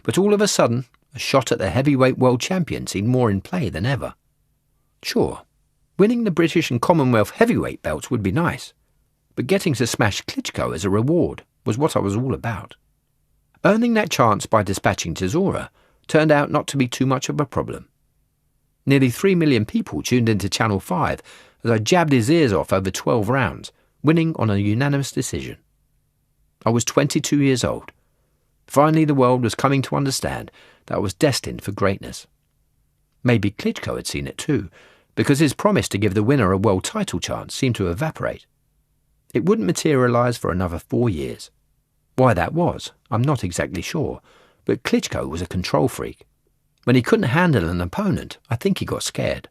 But all of a sudden, a shot at the heavyweight world champion seemed more in play than ever. Sure, winning the British and Commonwealth heavyweight belts would be nice, but getting to smash Klitschko as a reward was what I was all about. Earning that chance by dispatching Chisora turned out not to be too much of a problem. Nearly 3 million people tuned into Channel 5 as I jabbed his ears off over 12 rounds, winning on a unanimous decision. I was 22 years old. Finally, the world was coming to understand that I was destined for greatness. Maybe Klitschko had seen it too, because his promise to give the winner a world title chance seemed to evaporate. It wouldn't materialise for another 4 years. Why that was, I'm not exactly sure, but Klitschko was a control freak. When he couldn't handle an opponent, I think he got scared.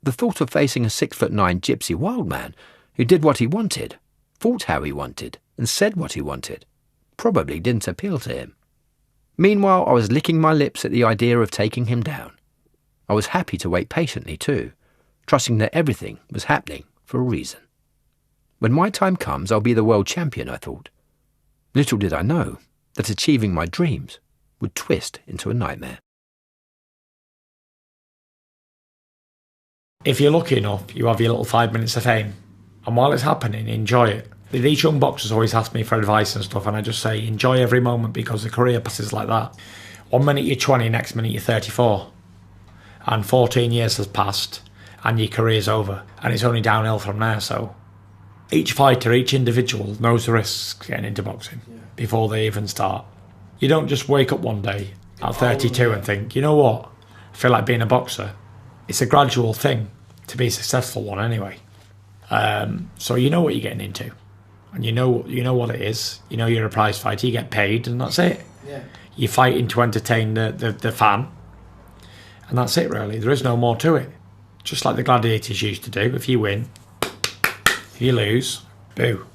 The thought of facing a 6'9" gypsy wild man who did what he wanted, fought how he wanted, and said what he wanted, probably didn't appeal to him. Meanwhile, I was licking my lips at the idea of taking him down. I was happy to wait patiently too, trusting that everything was happening for a reason. When my time comes, I'll be the world champion, I thought. Little did I know that achieving my dreams would twist into a nightmare. If you're lucky enough, you have your little 5 minutes of fame. And while it's happening, enjoy it. These young boxers always ask me for advice and stuff, and I just say, enjoy every moment, because the career passes like that. 1 minute you're 20, next minute you're 34. And 14 years has passed, and your career's over. And it's only downhill from there, so... Each fighter, each individual knows the risks getting into boxing before they even start. You don't just wake up one day at 32 and think, you know what, I feel like being a boxer. It's a gradual thing to be a successful one anyway. So you know what you're getting into. And you know what it is. You know you're a prize fighter, you get paid, and that's it. Yeah. You're fighting to entertain the fan. And that's it, really. There is no more to it. Just like the gladiators used to do. If you win, if you lose, boo.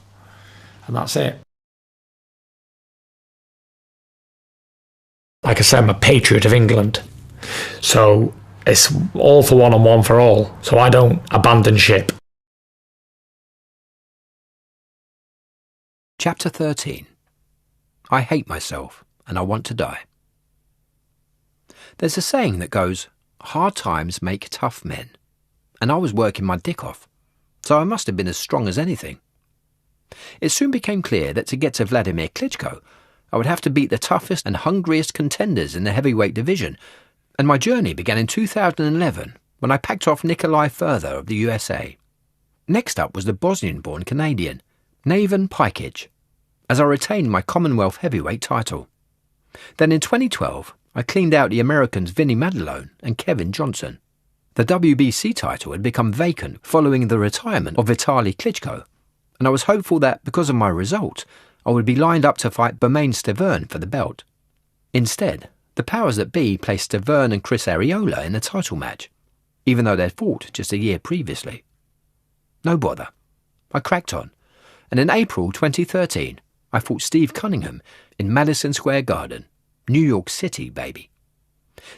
And that's it. Like I said, I'm a patriot of England. So it's all for one and one for all. So I don't abandon ship. Chapter 13. I hate myself and I want to die. There's a saying that goes, hard times make tough men. And I was working my dick off, so I must have been as strong as anything. It soon became clear that to get to Vladimir Klitschko, I would have to beat the toughest and hungriest contenders in the heavyweight division, and my journey began in 2011 when I packed off Nikolai Further of the USA. Next up was the Bosnian-born Canadian, Navan Pajkic, as I retained my Commonwealth heavyweight title. Then in 2012, I cleaned out the Americans Vinnie Madelone and Kevin Johnson. The WBC title had become vacant following the retirement of Vitaly Klitschko, and I was hopeful that, because of my result, I would be lined up to fight Bermane Stiverne for the belt. Instead, the powers that be placed Stiverne and Chris Arreola in a title match, even though they'd fought just a year previously. No bother. I cracked on, and in April 2013, I fought Steve Cunningham in Madison Square Garden, New York City, baby.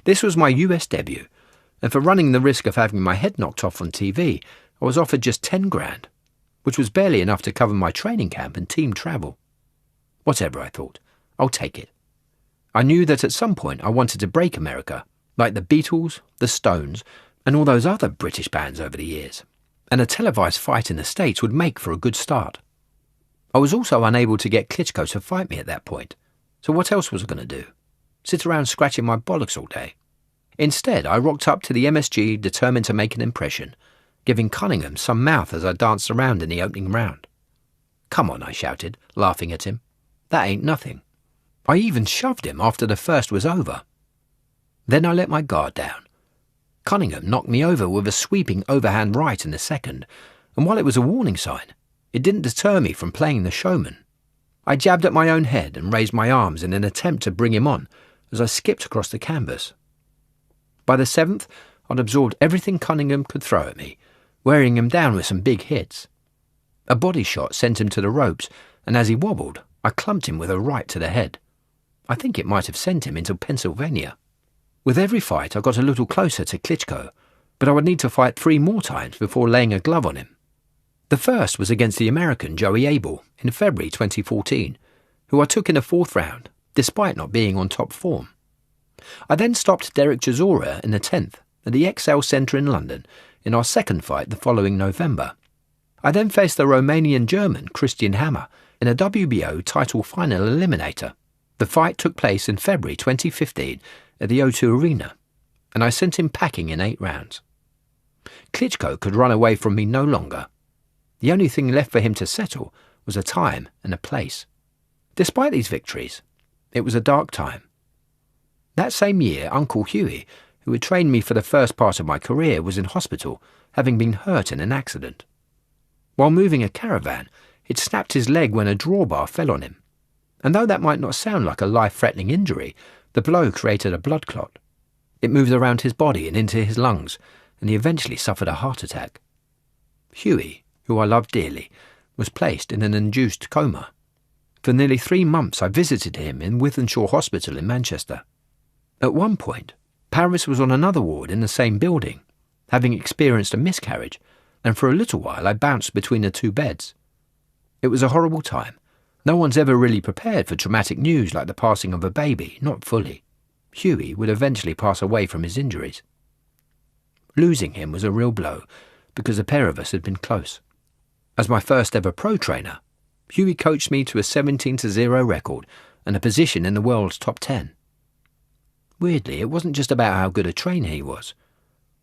This was my US debut, and for running the risk of having my head knocked off on TV, I was offered just 10 grand, which was barely enough to cover my training camp and team travel. Whatever, I thought, I'll take it. I knew that at some point I wanted to break America, like the Beatles, the Stones, and all those other British bands over the years, and a televised fight in the States would make for a good start. I was also unable to get Klitschko to fight me at that point, so what else was I going to do? Sit around scratching my bollocks all day? Instead, I rocked up to the MSG determined to make an impression, giving Cunningham some mouth as I danced around in the opening round. "Come on," I shouted, laughing at him. "That ain't nothing." I even shoved him after the first was over. Then I let my guard down. Cunningham knocked me over with a sweeping overhand right in the second, and while it was a warning sign, it didn't deter me from playing the showman. I jabbed at my own head and raised my arms in an attempt to bring him on as I skipped across the canvas. By the seventh, I'd absorbed everything Cunningham could throw at me, wearing him down with some big hits. A body shot sent him to the ropes, and as he wobbled, I clumped him with a right to the head. I think it might have sent him into Pennsylvania. With every fight, I got a little closer to Klitschko, but I would need to fight 3 more times before laying a glove on him. The first was against the American Joey Abel in February 2014, who I took in the 4th round, despite not being on top form. I then stopped Derek Chisora in the 10th at the XL Centre in London in our second fight the following November. I then faced the Romanian-German Christian Hammer in a WBO title final eliminator. The fight took place in February 2015 at the O2 Arena, and I sent him packing in 8 rounds. Klitschko could run away from me no longer. The only thing left for him to settle was a time and a place. Despite these victories, it was a dark time. That same year, Uncle Hughie, who had trained me for the first part of my career, was in hospital, having been hurt in an accident. While moving a caravan, he'd snapped his leg when a drawbar fell on him. And though that might not sound like a life-threatening injury, the blow created a blood clot. It moved around his body and into his lungs, and he eventually suffered a heart attack. Hughie, who I loved dearly, was placed in an induced coma. For nearly 3 months I visited him in Wythenshawe Hospital in Manchester. At one point, Paris was on another ward in the same building, having experienced a miscarriage, and for a little while I bounced between the 2 beds. It was a horrible time. No one's ever really prepared for traumatic news like the passing of a baby, not fully. Hughie would eventually pass away from his injuries. Losing him was a real blow, because the pair of us had been close. As my first ever pro trainer, Hughie coached me to a 17-0 record and a position in the world's top 10. Weirdly, it wasn't just about how good a trainer he was.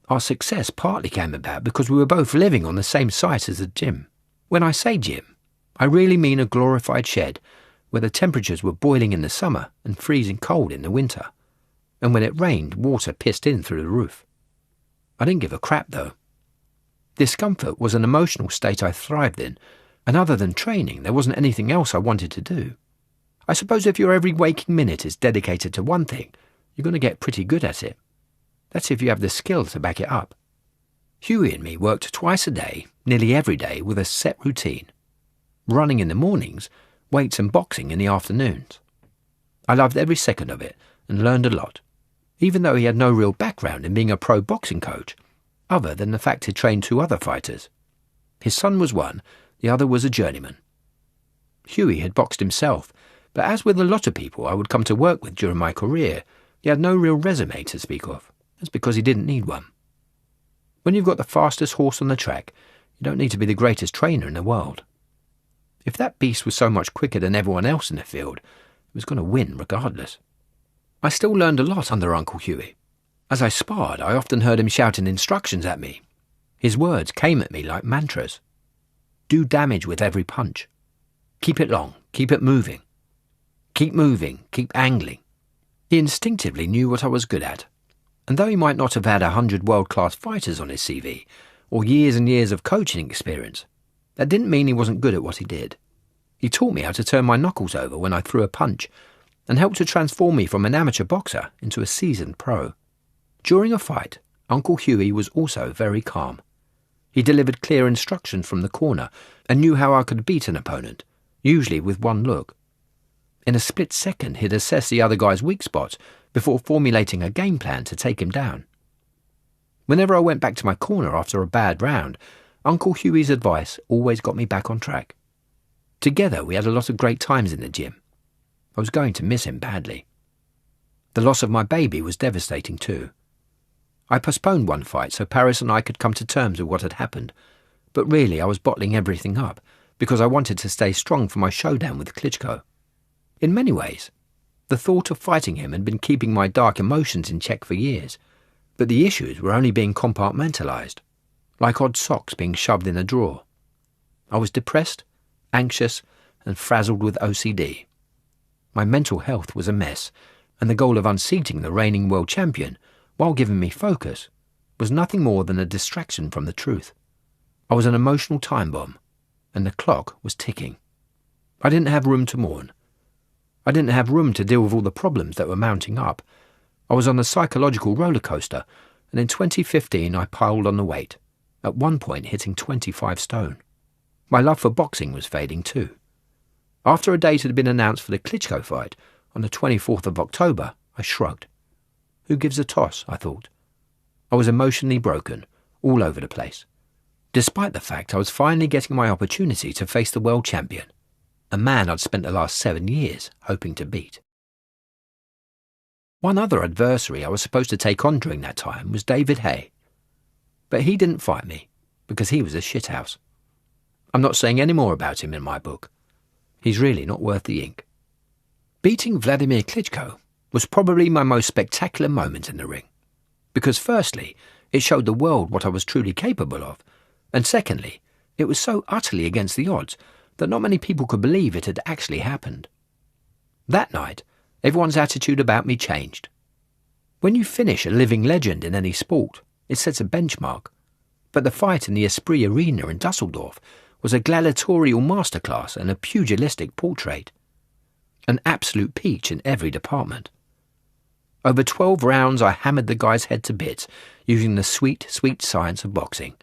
Our success partly came about because we were both living on the same site as the gym. When I say gym, I really mean a glorified shed where the temperatures were boiling in the summer and freezing cold in the winter, and when it rained, water pissed in through the roof. I didn't give a crap, though. Discomfort was an emotional state I thrived in, and other than training, there wasn't anything else I wanted to do. I suppose if your every waking minute is dedicated to one thing, you're going to get pretty good at it. That's if you have the skill to back it up. Hughie and me worked twice a day, nearly every day, with a set routine. Running in the mornings, weights and boxing in the afternoons. I loved every second of it and learned a lot, even though he had no real background in being a pro boxing coach, other than the fact he'd trained 2 other fighters. His son was one, the other was a journeyman. Hughie had boxed himself, but as with a lot of people I would come to work with during my career, he had no real resume to speak of. That's because he didn't need one. When you've got the fastest horse on the track, you don't need to be the greatest trainer in the world. If that beast was so much quicker than everyone else in the field, it was going to win regardless. I still learned a lot under Uncle Hughie. As I sparred, I often heard him shouting instructions at me. His words came at me like mantras. Do damage with every punch. Keep it long, keep it moving. Keep moving, keep angling. He instinctively knew what I was good at, and though he might not have had 100 world-class fighters on his CV, or years and years of coaching experience, that didn't mean he wasn't good at what he did. He taught me how to turn my knuckles over when I threw a punch, and helped to transform me from an amateur boxer into a seasoned pro. During a fight, Uncle Hughie was also very calm. He delivered clear instructions from the corner, and knew how I could beat an opponent, usually with one look. In a split second, he'd assess the other guy's weak spots before formulating a game plan to take him down. Whenever I went back to my corner after a bad round, Uncle Hughie's advice always got me back on track. Together, we had a lot of great times in the gym. I was going to miss him badly. The loss of my baby was devastating too. I postponed one fight so Paris and I could come to terms with what had happened, but really I was bottling everything up because I wanted to stay strong for my showdown with Klitschko. In many ways, the thought of fighting him had been keeping my dark emotions in check for years, but the issues were only being compartmentalized, like odd socks being shoved in a drawer. I was depressed, anxious, and frazzled with OCD. My mental health was a mess, and the goal of unseating the reigning world champion, while giving me focus, was nothing more than a distraction from the truth. I was an emotional time bomb, and the clock was ticking. I didn't have room to mourn. I didn't have room to deal with all the problems that were mounting up. I was on a psychological roller coaster, and in 2015 I piled on the weight, at one point hitting 25 stone. My love for boxing was fading too. After a date had been announced for the Klitschko fight, on the 24th of October, I shrugged. Who gives a toss, I thought. I was emotionally broken, all over the place, despite the fact I was finally getting my opportunity to face the world champion, a man I'd spent the last 7 years hoping to beat. One other adversary I was supposed to take on during that time was David Hay. But he didn't fight me, because he was a shithouse. I'm not saying any more about him in my book. He's really not worth the ink. Beating Vladimir Klitschko was probably my most spectacular moment in the ring, because firstly, it showed the world what I was truly capable of, and secondly, it was so utterly against the odds that not many people could believe it had actually happened. That night, everyone's attitude about me changed. When you finish a living legend in any sport, it sets a benchmark. But the fight in the Esprit Arena in Dusseldorf was a gladiatorial masterclass and a pugilistic portrait. An absolute peach in every department. Over 12 rounds I hammered the guy's head to bits using the sweet, sweet science of boxing,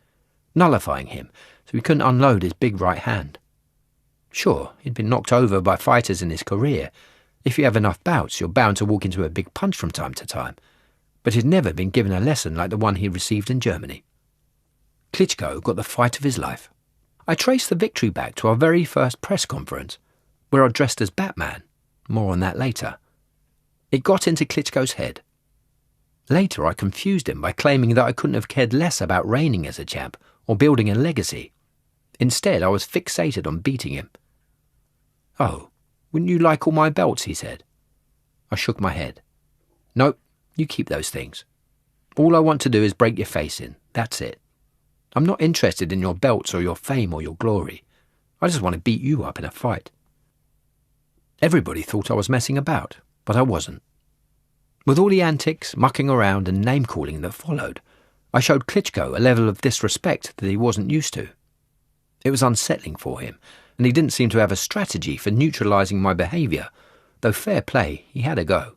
nullifying him so he couldn't unload his big right hand. Sure, he'd been knocked over by fighters in his career. If you have enough bouts, you're bound to walk into a big punch from time to time. But he'd never been given a lesson like the one he received in Germany. Klitschko got the fight of his life. I traced the victory back to our very first press conference, where I dressed as Batman. More on that later. It got into Klitschko's head. Later I confused him by claiming that I couldn't have cared less about reigning as a champ or building a legacy. Instead, I was fixated on beating him. "Oh, wouldn't you like all my belts?" he said. I shook my head. "Nope, you keep those things. All I want to do is break your face in, that's it. I'm not interested in your belts or your fame or your glory. I just want to beat you up in a fight." Everybody thought I was messing about, but I wasn't. With all the antics, mucking around and name-calling that followed, I showed Klitschko a level of disrespect that he wasn't used to. It was unsettling for him, and he didn't seem to have a strategy for neutralising my behaviour, though fair play, he had a go.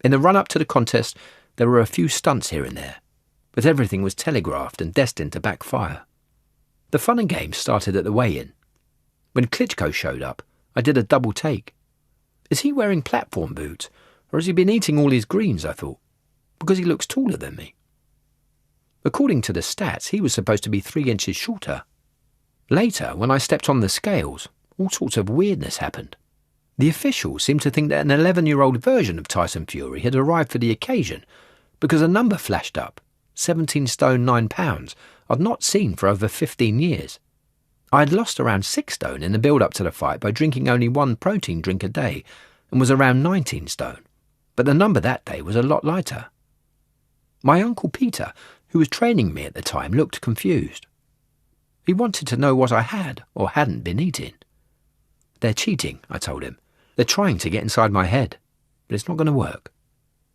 In the run-up to the contest, there were a few stunts here and there, but everything was telegraphed and destined to backfire. The fun and games started at the weigh-in. When Klitschko showed up, I did a double take. Is he wearing platform boots, or has he been eating all his greens, I thought, because he looks taller than me. According to the stats, he was supposed to be 3 inches shorter. Later, when I stepped on the scales, all sorts of weirdness happened. The officials seemed to think that an 11-year-old version of Tyson Fury had arrived for the occasion, because a number flashed up, 17 stone 9 pounds, I'd not seen for over 15 years. I had lost around 6 stone in the build-up to the fight by drinking only 1 protein drink a day, and was around 19 stone, but the number that day was a lot lighter. My Uncle Peter, who was training me at the time, looked confused. He wanted to know what I had or hadn't been eating. "They're cheating," I told him. "They're trying to get inside my head, but it's not going to work."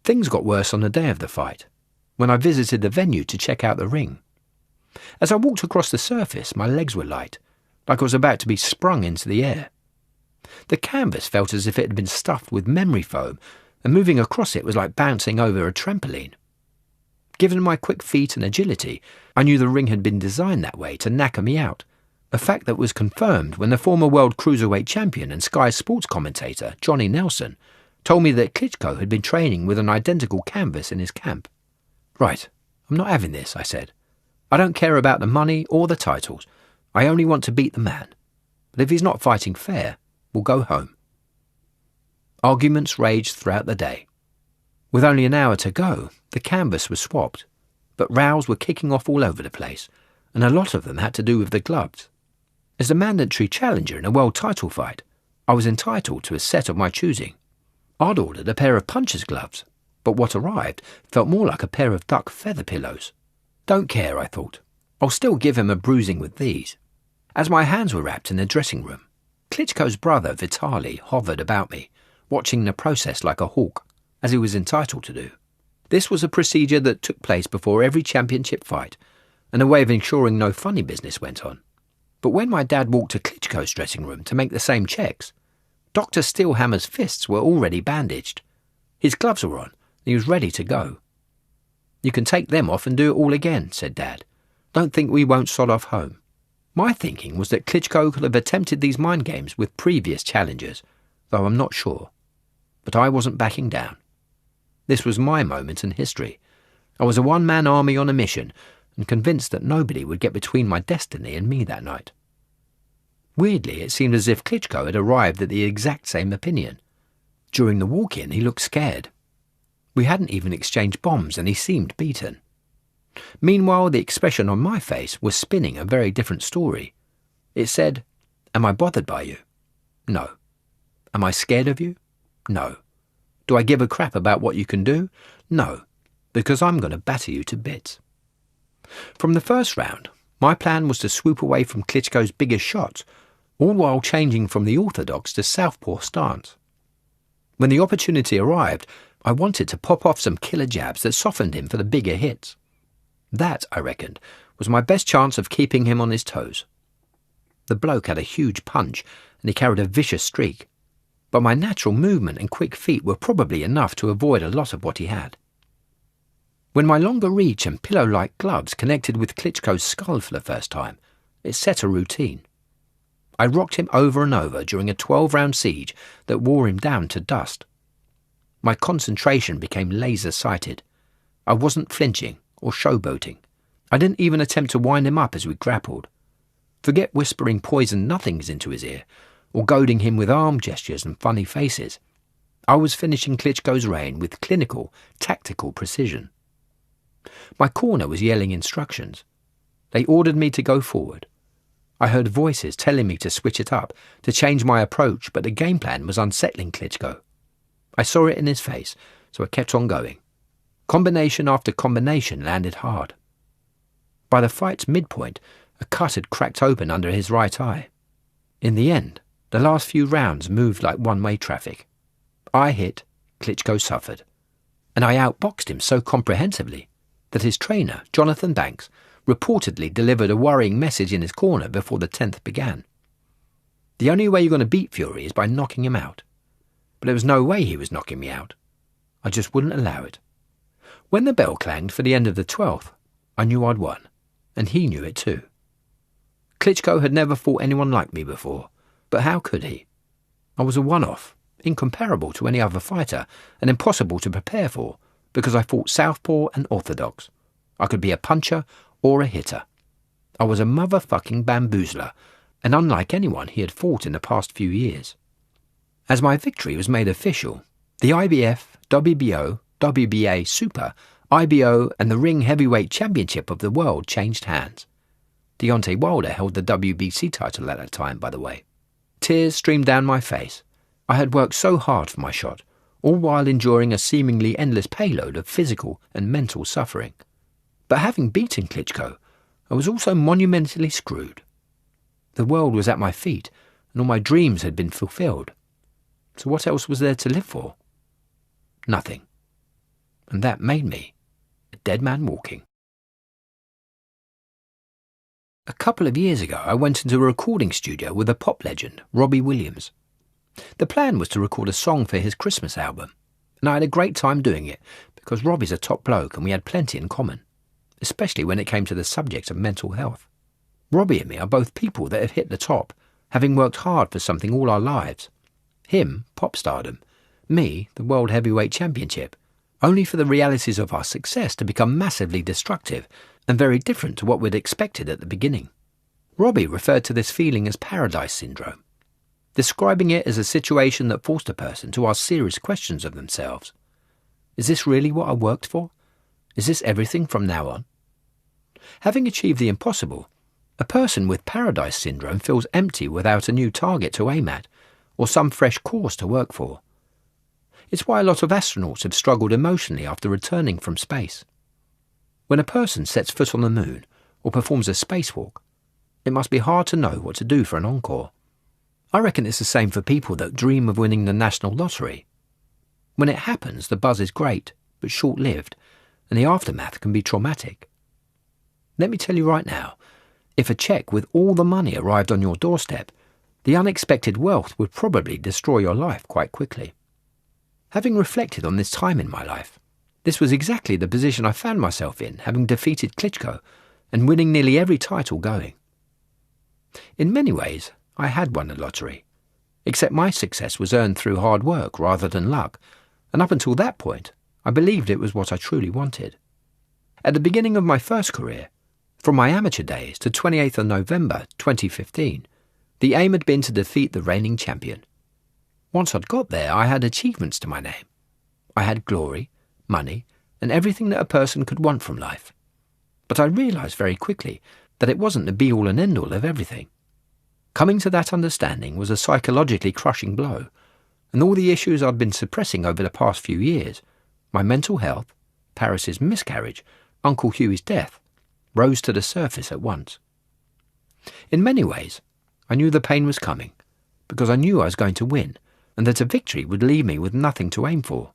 Things got worse on the day of the fight, when I visited the venue to check out the ring. As I walked across the surface, my legs were light, like I was about to be sprung into the air. The canvas felt as if it had been stuffed with memory foam, and moving across it was like bouncing over a trampoline. Given my quick feet and agility, I knew the ring had been designed that way to knacker me out, a fact that was confirmed when the former world cruiserweight champion and Sky Sports commentator, Johnny Nelson, told me that Klitschko had been training with an identical canvas in his camp. "Right, I'm not having this," I said. "I don't care about the money or the titles. I only want to beat the man. But if he's not fighting fair, we'll go home." Arguments raged throughout the day. With only an hour to go, the canvas was swapped, but rows were kicking off all over the place, and a lot of them had to do with the gloves. As a mandatory challenger in a world title fight, I was entitled to a set of my choosing. I'd ordered a pair of puncher's gloves, but what arrived felt more like a pair of duck feather pillows. Don't care, I thought. I'll still give him a bruising with these. As my hands were wrapped in the dressing room, Klitschko's brother Vitaly hovered about me, watching the process like a hawk, as he was entitled to do. This was a procedure that took place before every championship fight, and a way of ensuring no funny business went on. But when my dad walked to Klitschko's dressing room to make the same checks, Dr. Steelhammer's fists were already bandaged. His gloves were on, and he was ready to go. "You can take them off and do it all again," said Dad. "Don't think we won't sod off home." My thinking was that Klitschko could have attempted these mind games with previous challengers, though I'm not sure. But I wasn't backing down. This was my moment in history. I was a one-man army on a mission, and convinced that nobody would get between my destiny and me that night. Weirdly, it seemed as if Klitschko had arrived at the exact same opinion. During the walk-in, he looked scared. We hadn't even exchanged bombs, and he seemed beaten. Meanwhile, the expression on my face was spinning a very different story. It said, "Am I bothered by you? No. Am I scared of you? No. Do I give a crap about what you can do? No, because I'm going to batter you to bits." From the first round, my plan was to swoop away from Klitschko's biggest shots, all while changing from the orthodox to southpaw stance. When the opportunity arrived, I wanted to pop off some killer jabs that softened him for the bigger hits. That, I reckoned, was my best chance of keeping him on his toes. The bloke had a huge punch, and he carried a vicious streak, but my natural movement and quick feet were probably enough to avoid a lot of what he had. When my longer reach and pillow-like gloves connected with Klitschko's skull for the first time, it set a routine. I rocked him over and over during a 12-round siege that wore him down to dust. My concentration became laser-sighted. I wasn't flinching or showboating. I didn't even attempt to wind him up as we grappled. Forget whispering poisoned nothings into his ear, or goading him with arm gestures and funny faces. I was finishing Klitschko's reign with clinical, tactical precision. My corner was yelling instructions. They ordered me to go forward. I heard voices telling me to switch it up, to change my approach, but the game plan was unsettling Klitschko. I saw it in his face, so I kept on going. Combination after combination landed hard. By the fight's midpoint, a cut had cracked open under his right eye. In the end, the last few rounds moved like one-way traffic. I hit, Klitschko suffered. And I outboxed him so comprehensively that his trainer, Jonathan Banks, reportedly delivered a worrying message in his corner before the 10th began. The only way you're going to beat Fury is by knocking him out. But there was no way he was knocking me out. I just wouldn't allow it. When the bell clanged for the end of the 12th, I knew I'd won, and he knew it too. Klitschko had never fought anyone like me before, but how could he? I was a one-off, incomparable to any other fighter, and impossible to prepare for, because I fought southpaw and orthodox. I could be a puncher or a hitter. I was a motherfucking bamboozler, and unlike anyone he had fought in the past few years. As my victory was made official, the IBF, WBO, WBA Super, IBO and the Ring Heavyweight Championship of the world changed hands. Deontay Wilder held the WBC title at that time, by the way. Tears streamed down my face. I had worked so hard for my shot, all while enduring a seemingly endless payload of physical and mental suffering. But having beaten Klitschko, I was also monumentally screwed. The world was at my feet, and all my dreams had been fulfilled. So what else was there to live for? Nothing. And that made me a dead man walking. A couple of years ago, I went into a recording studio with a pop legend, Robbie Williams. The plan was to record a song for his Christmas album, and I had a great time doing it because Robbie's a top bloke and we had plenty in common, especially when it came to the subject of mental health. Robbie and me are both people that have hit the top, having worked hard for something all our lives. Him, pop stardom. Me, the World Heavyweight Championship. Only for the realities of our success to become massively destructive and very different to what we'd expected at the beginning. Robbie referred to this feeling as paradise syndrome, describing it as a situation that forced a person to ask serious questions of themselves. Is this really what I worked for? Is this everything from now on? Having achieved the impossible, a person with paradise syndrome feels empty without a new target to aim at, or some fresh cause to work for. It's why a lot of astronauts have struggled emotionally after returning from space. When a person sets foot on the moon, or performs a spacewalk, it must be hard to know what to do for an encore. I reckon it's the same for people that dream of winning the national lottery. When it happens, the buzz is great, but short-lived, and the aftermath can be traumatic. Let me tell you right now, if a cheque with all the money arrived on your doorstep, the unexpected wealth would probably destroy your life quite quickly. Having reflected on this time in my life, this was exactly the position I found myself in, having defeated Klitschko and winning nearly every title going. In many ways, I had won the lottery, except my success was earned through hard work rather than luck, and up until that point, I believed it was what I truly wanted. At the beginning of my first career, from my amateur days to 28th of November 2015, the aim had been to defeat the reigning champion. Once I'd got there, I had achievements to my name. I had glory, money, and everything that a person could want from life. But I realised very quickly that it wasn't the be-all and end-all of everything. Coming to that understanding was a psychologically crushing blow, and all the issues I'd been suppressing over the past few years, my mental health, Paris's miscarriage, Uncle Hughie's death, rose to the surface at once. In many ways, I knew the pain was coming, because I knew I was going to win, and that a victory would leave me with nothing to aim for.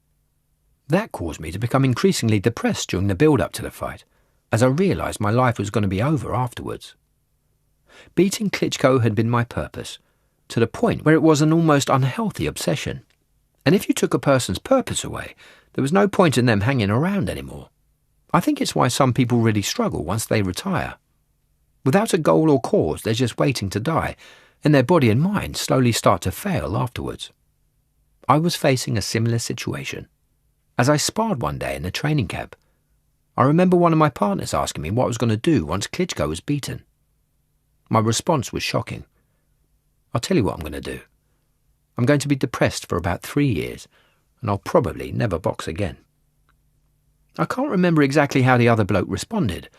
That caused me to become increasingly depressed during the build-up to the fight, as I realised my life was going to be over afterwards. Beating Klitschko had been my purpose, to the point where it was an almost unhealthy obsession. And if you took a person's purpose away, there was no point in them hanging around anymore. I think it's why some people really struggle once they retire. Without a goal or cause, they're just waiting to die, and their body and mind slowly start to fail afterwards. I was facing a similar situation. As I sparred one day in a training camp, I remember one of my partners asking me what I was going to do once Klitschko was beaten. My response was shocking. I'll tell you what I'm going to do. I'm going to be depressed for about 3 years, and I'll probably never box again. I can't remember exactly how the other bloke responded,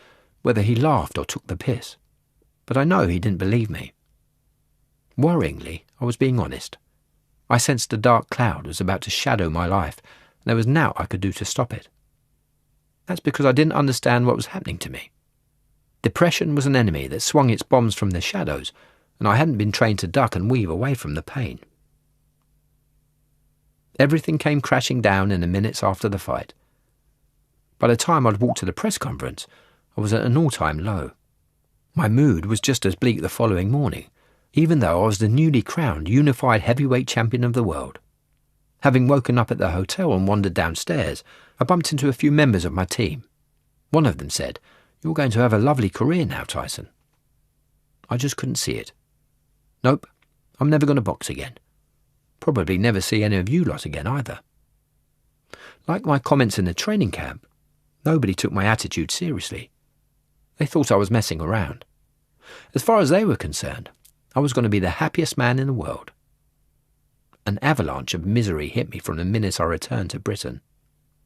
whether he laughed or took the piss, but I know he didn't believe me. Worryingly, I was being honest. I sensed a dark cloud was about to shadow my life, and there was naught I could do to stop it. That's because I didn't understand what was happening to me. Depression was an enemy that swung its bombs from the shadows, and I hadn't been trained to duck and weave away from the pain. Everything came crashing down in the minutes after the fight. By the time I'd walked to the press conference, I was at an all-time low. My mood was just as bleak the following morning, even though I was the newly crowned unified heavyweight champion of the world. Having woken up at the hotel and wandered downstairs, I bumped into a few members of my team. One of them said, "You're going to have a lovely career now, Tyson." I just couldn't see it. Nope, I'm never going to box again. Probably never see any of you lot again either. Like my comments in the training camp, nobody took my attitude seriously. They thought I was messing around. As far as they were concerned, I was going to be the happiest man in the world. An avalanche of misery hit me from the minute I returned to Britain.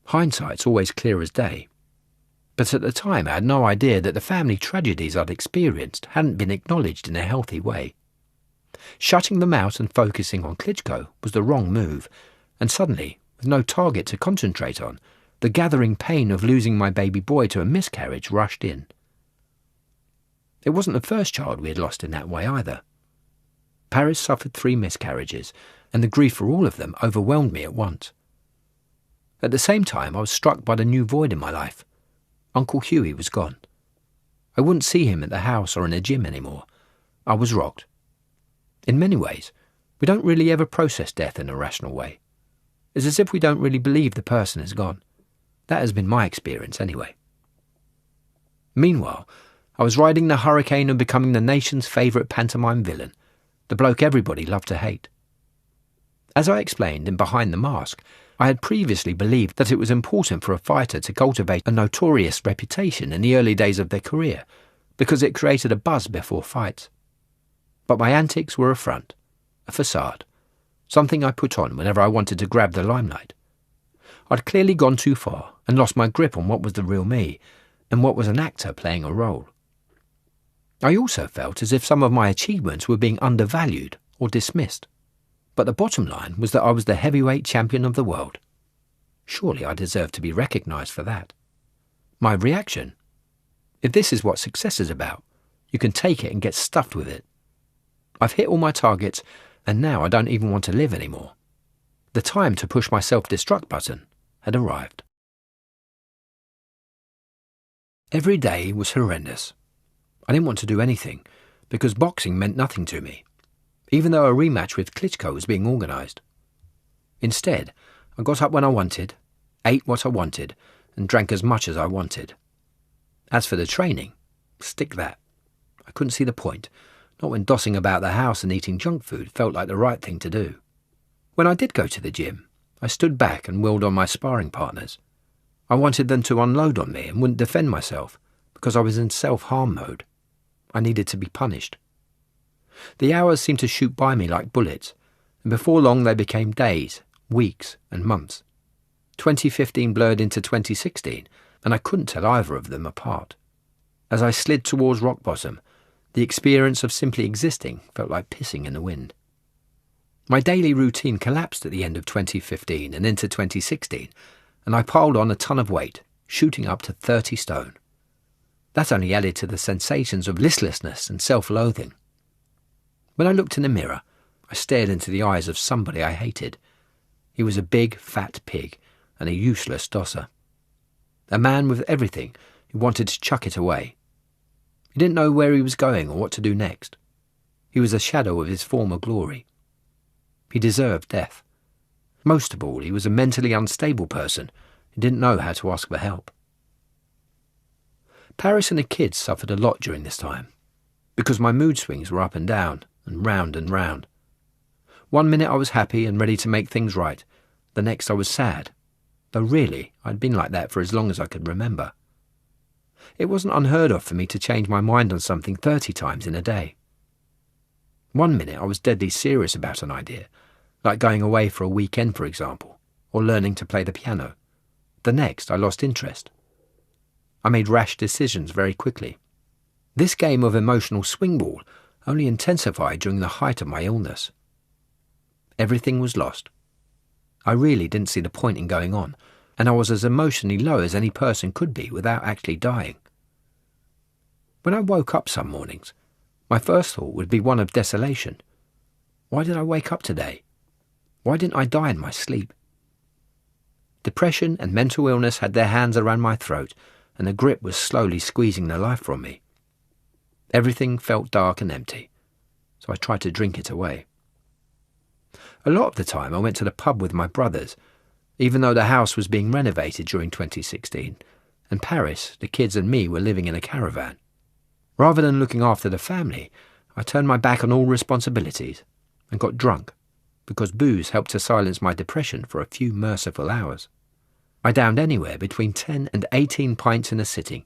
Hindsight's always clear as day. But at the time I had no idea that the family tragedies I'd experienced hadn't been acknowledged in a healthy way. Shutting them out and focusing on Klitschko was the wrong move, and suddenly, with no target to concentrate on, the gathering pain of losing my baby boy to a miscarriage rushed in. It wasn't the first child we had lost in that way either. Paris suffered 3 miscarriages, and the grief for all of them overwhelmed me at once. At the same time, I was struck by the new void in my life. Uncle Hughie was gone. I wouldn't see him at the house or in the gym anymore. I was rocked. In many ways, we don't really ever process death in a rational way. It's as if we don't really believe the person is gone. That has been my experience anyway. Meanwhile, I was riding the hurricane of becoming the nation's favourite pantomime villain, the bloke everybody loved to hate. As I explained in Behind the Mask, I had previously believed that it was important for a fighter to cultivate a notorious reputation in the early days of their career, because it created a buzz before fights. But my antics were a front, a facade, something I put on whenever I wanted to grab the limelight. I'd clearly gone too far and lost my grip on what was the real me and what was an actor playing a role. I also felt as if some of my achievements were being undervalued or dismissed. But the bottom line was that I was the heavyweight champion of the world. Surely I deserved to be recognised for that. My reaction? If this is what success is about, you can take it and get stuffed with it. I've hit all my targets, and now I don't even want to live anymore. The time to push my self-destruct button had arrived. Every day was horrendous. I didn't want to do anything, because boxing meant nothing to me, even though a rematch with Klitschko was being organised. Instead, I got up when I wanted, ate what I wanted, and drank as much as I wanted. As for the training, stick that. I couldn't see the point, not when dossing about the house and eating junk food felt like the right thing to do. When I did go to the gym, I stood back and willed on my sparring partners. I wanted them to unload on me and wouldn't defend myself, because I was in self-harm mode. I needed to be punished. The hours seemed to shoot by me like bullets, and before long they became days, weeks, and months. 2015 blurred into 2016, and I couldn't tell either of them apart. As I slid towards rock bottom, the experience of simply existing felt like pissing in the wind. My daily routine collapsed at the end of 2015 and into 2016, and I piled on a ton of weight, shooting up to 30 stone. That only added to the sensations of listlessness and self-loathing. When I looked in the mirror, I stared into the eyes of somebody I hated. He was a big, fat pig and a useless dosser. A man with everything who wanted to chuck it away. He didn't know where he was going or what to do next. He was a shadow of his former glory. He deserved death. Most of all, he was a mentally unstable person who didn't know how to ask for help. Paris and the kids suffered a lot during this time, because my mood swings were up and down and round and round. One minute I was happy and ready to make things right, the next I was sad, though really I'd been like that for as long as I could remember. It wasn't unheard of for me to change my mind on something 30 times in a day. One minute I was deadly serious about an idea, like going away for a weekend for example, or learning to play the piano. The next I lost interest. I made rash decisions very quickly. This game of emotional swingball only intensified during the height of my illness. Everything was lost. I really didn't see the point in going on, and I was as emotionally low as any person could be without actually dying. When I woke up some mornings, my first thought would be one of desolation. Why did I wake up today? Why didn't I die in my sleep? Depression and mental illness had their hands around my throat, and the grip was slowly squeezing the life from me. Everything felt dark and empty, so I tried to drink it away. A lot of the time I went to the pub with my brothers, even though the house was being renovated during 2016, and Paris, the kids and me were living in a caravan. Rather than looking after the family, I turned my back on all responsibilities and got drunk, because booze helped to silence my depression for a few merciful hours. I downed anywhere between 10 and 18 pints in a sitting,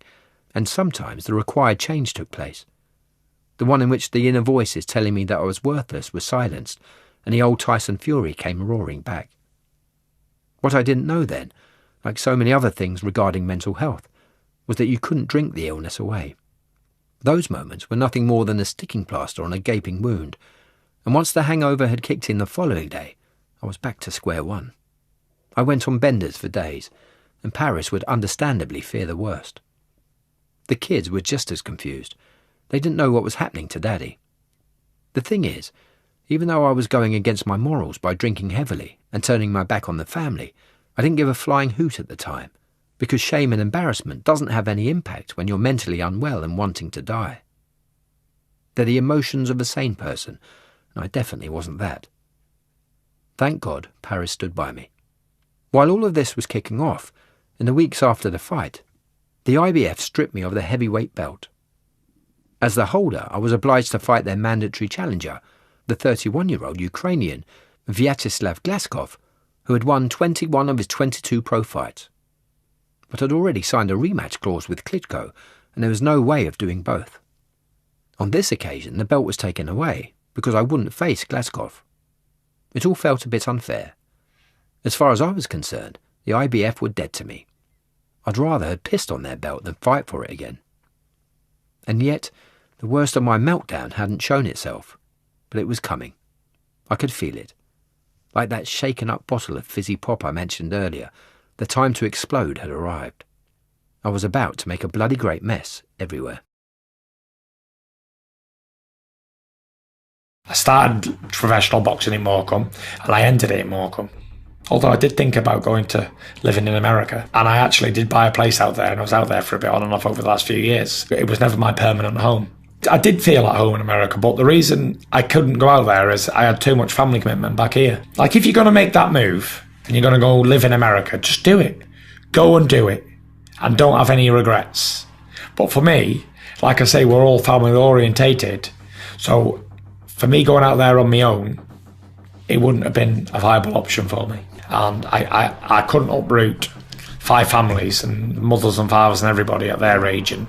and sometimes the required change took place. The one in which the inner voices telling me that I was worthless was silenced, and the old Tyson fury came roaring back. What I didn't know then, like so many other things regarding mental health, was that you couldn't drink the illness away. Those moments were nothing more than a sticking plaster on a gaping wound, and once the hangover had kicked in the following day, I was back to square one. I went on benders for days, and Paris would understandably fear the worst. The kids were just as confused. They didn't know what was happening to Daddy. The thing is, even though I was going against my morals by drinking heavily and turning my back on the family, I didn't give a flying hoot at the time, because shame and embarrassment doesn't have any impact when you're mentally unwell and wanting to die. They're the emotions of a sane person, and I definitely wasn't that. Thank God Paris stood by me. While all of this was kicking off, in the weeks after the fight, the IBF stripped me of the heavyweight belt. As the holder, I was obliged to fight their mandatory challenger, the 31-year-old Ukrainian Vyacheslav Glaskov, who had won 21 of his 22 pro fights. But I'd already signed a rematch clause with Klitschko, and there was no way of doing both. On this occasion, the belt was taken away, because I wouldn't face Glaskov. It all felt a bit unfair. As far as I was concerned, the IBF were dead to me. I'd rather have pissed on their belt than fight for it again. And yet, the worst of my meltdown hadn't shown itself, but it was coming. I could feel it. Like that shaken-up bottle of fizzy pop I mentioned earlier, the time to explode had arrived. I was about to make a bloody great mess everywhere. I started professional boxing in Morecambe, and I ended it in Morecambe. Although I did think about going to living in America, and I actually did buy a place out there, and I was out there for a bit on and off over the last few years. It was never my permanent home. I did feel at home in America, but the reason I couldn't go out there is I had too much family commitment back here. Like, if you're going to make that move, and you're going to go live in America, just do it. Go and do it, and don't have any regrets. But for me, like I say, we're all family orientated, so for me going out there on my own, it wouldn't have been a viable option for me. And I couldn't uproot 5 families and mothers and fathers and everybody at their age and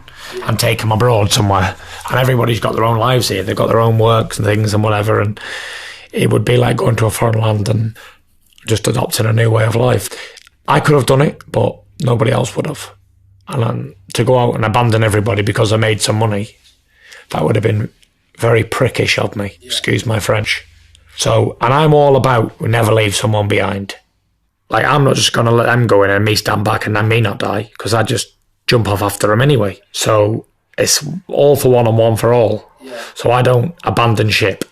take them abroad somewhere. And everybody's got their own lives here. They've got their own works and things and whatever. And it would be like going to a foreign land and just adopting a new way of life. I could have done it, but nobody else would have. And to go out and abandon everybody because I made some money, that would have been very prickish of me. Excuse my French. So, and I'm all about never leave someone behind. Like, I'm not just going to let them go in and me stand back and then me not die, because I just jump off after them anyway. So it's all for one and one for all. Yeah. So I don't abandon ship.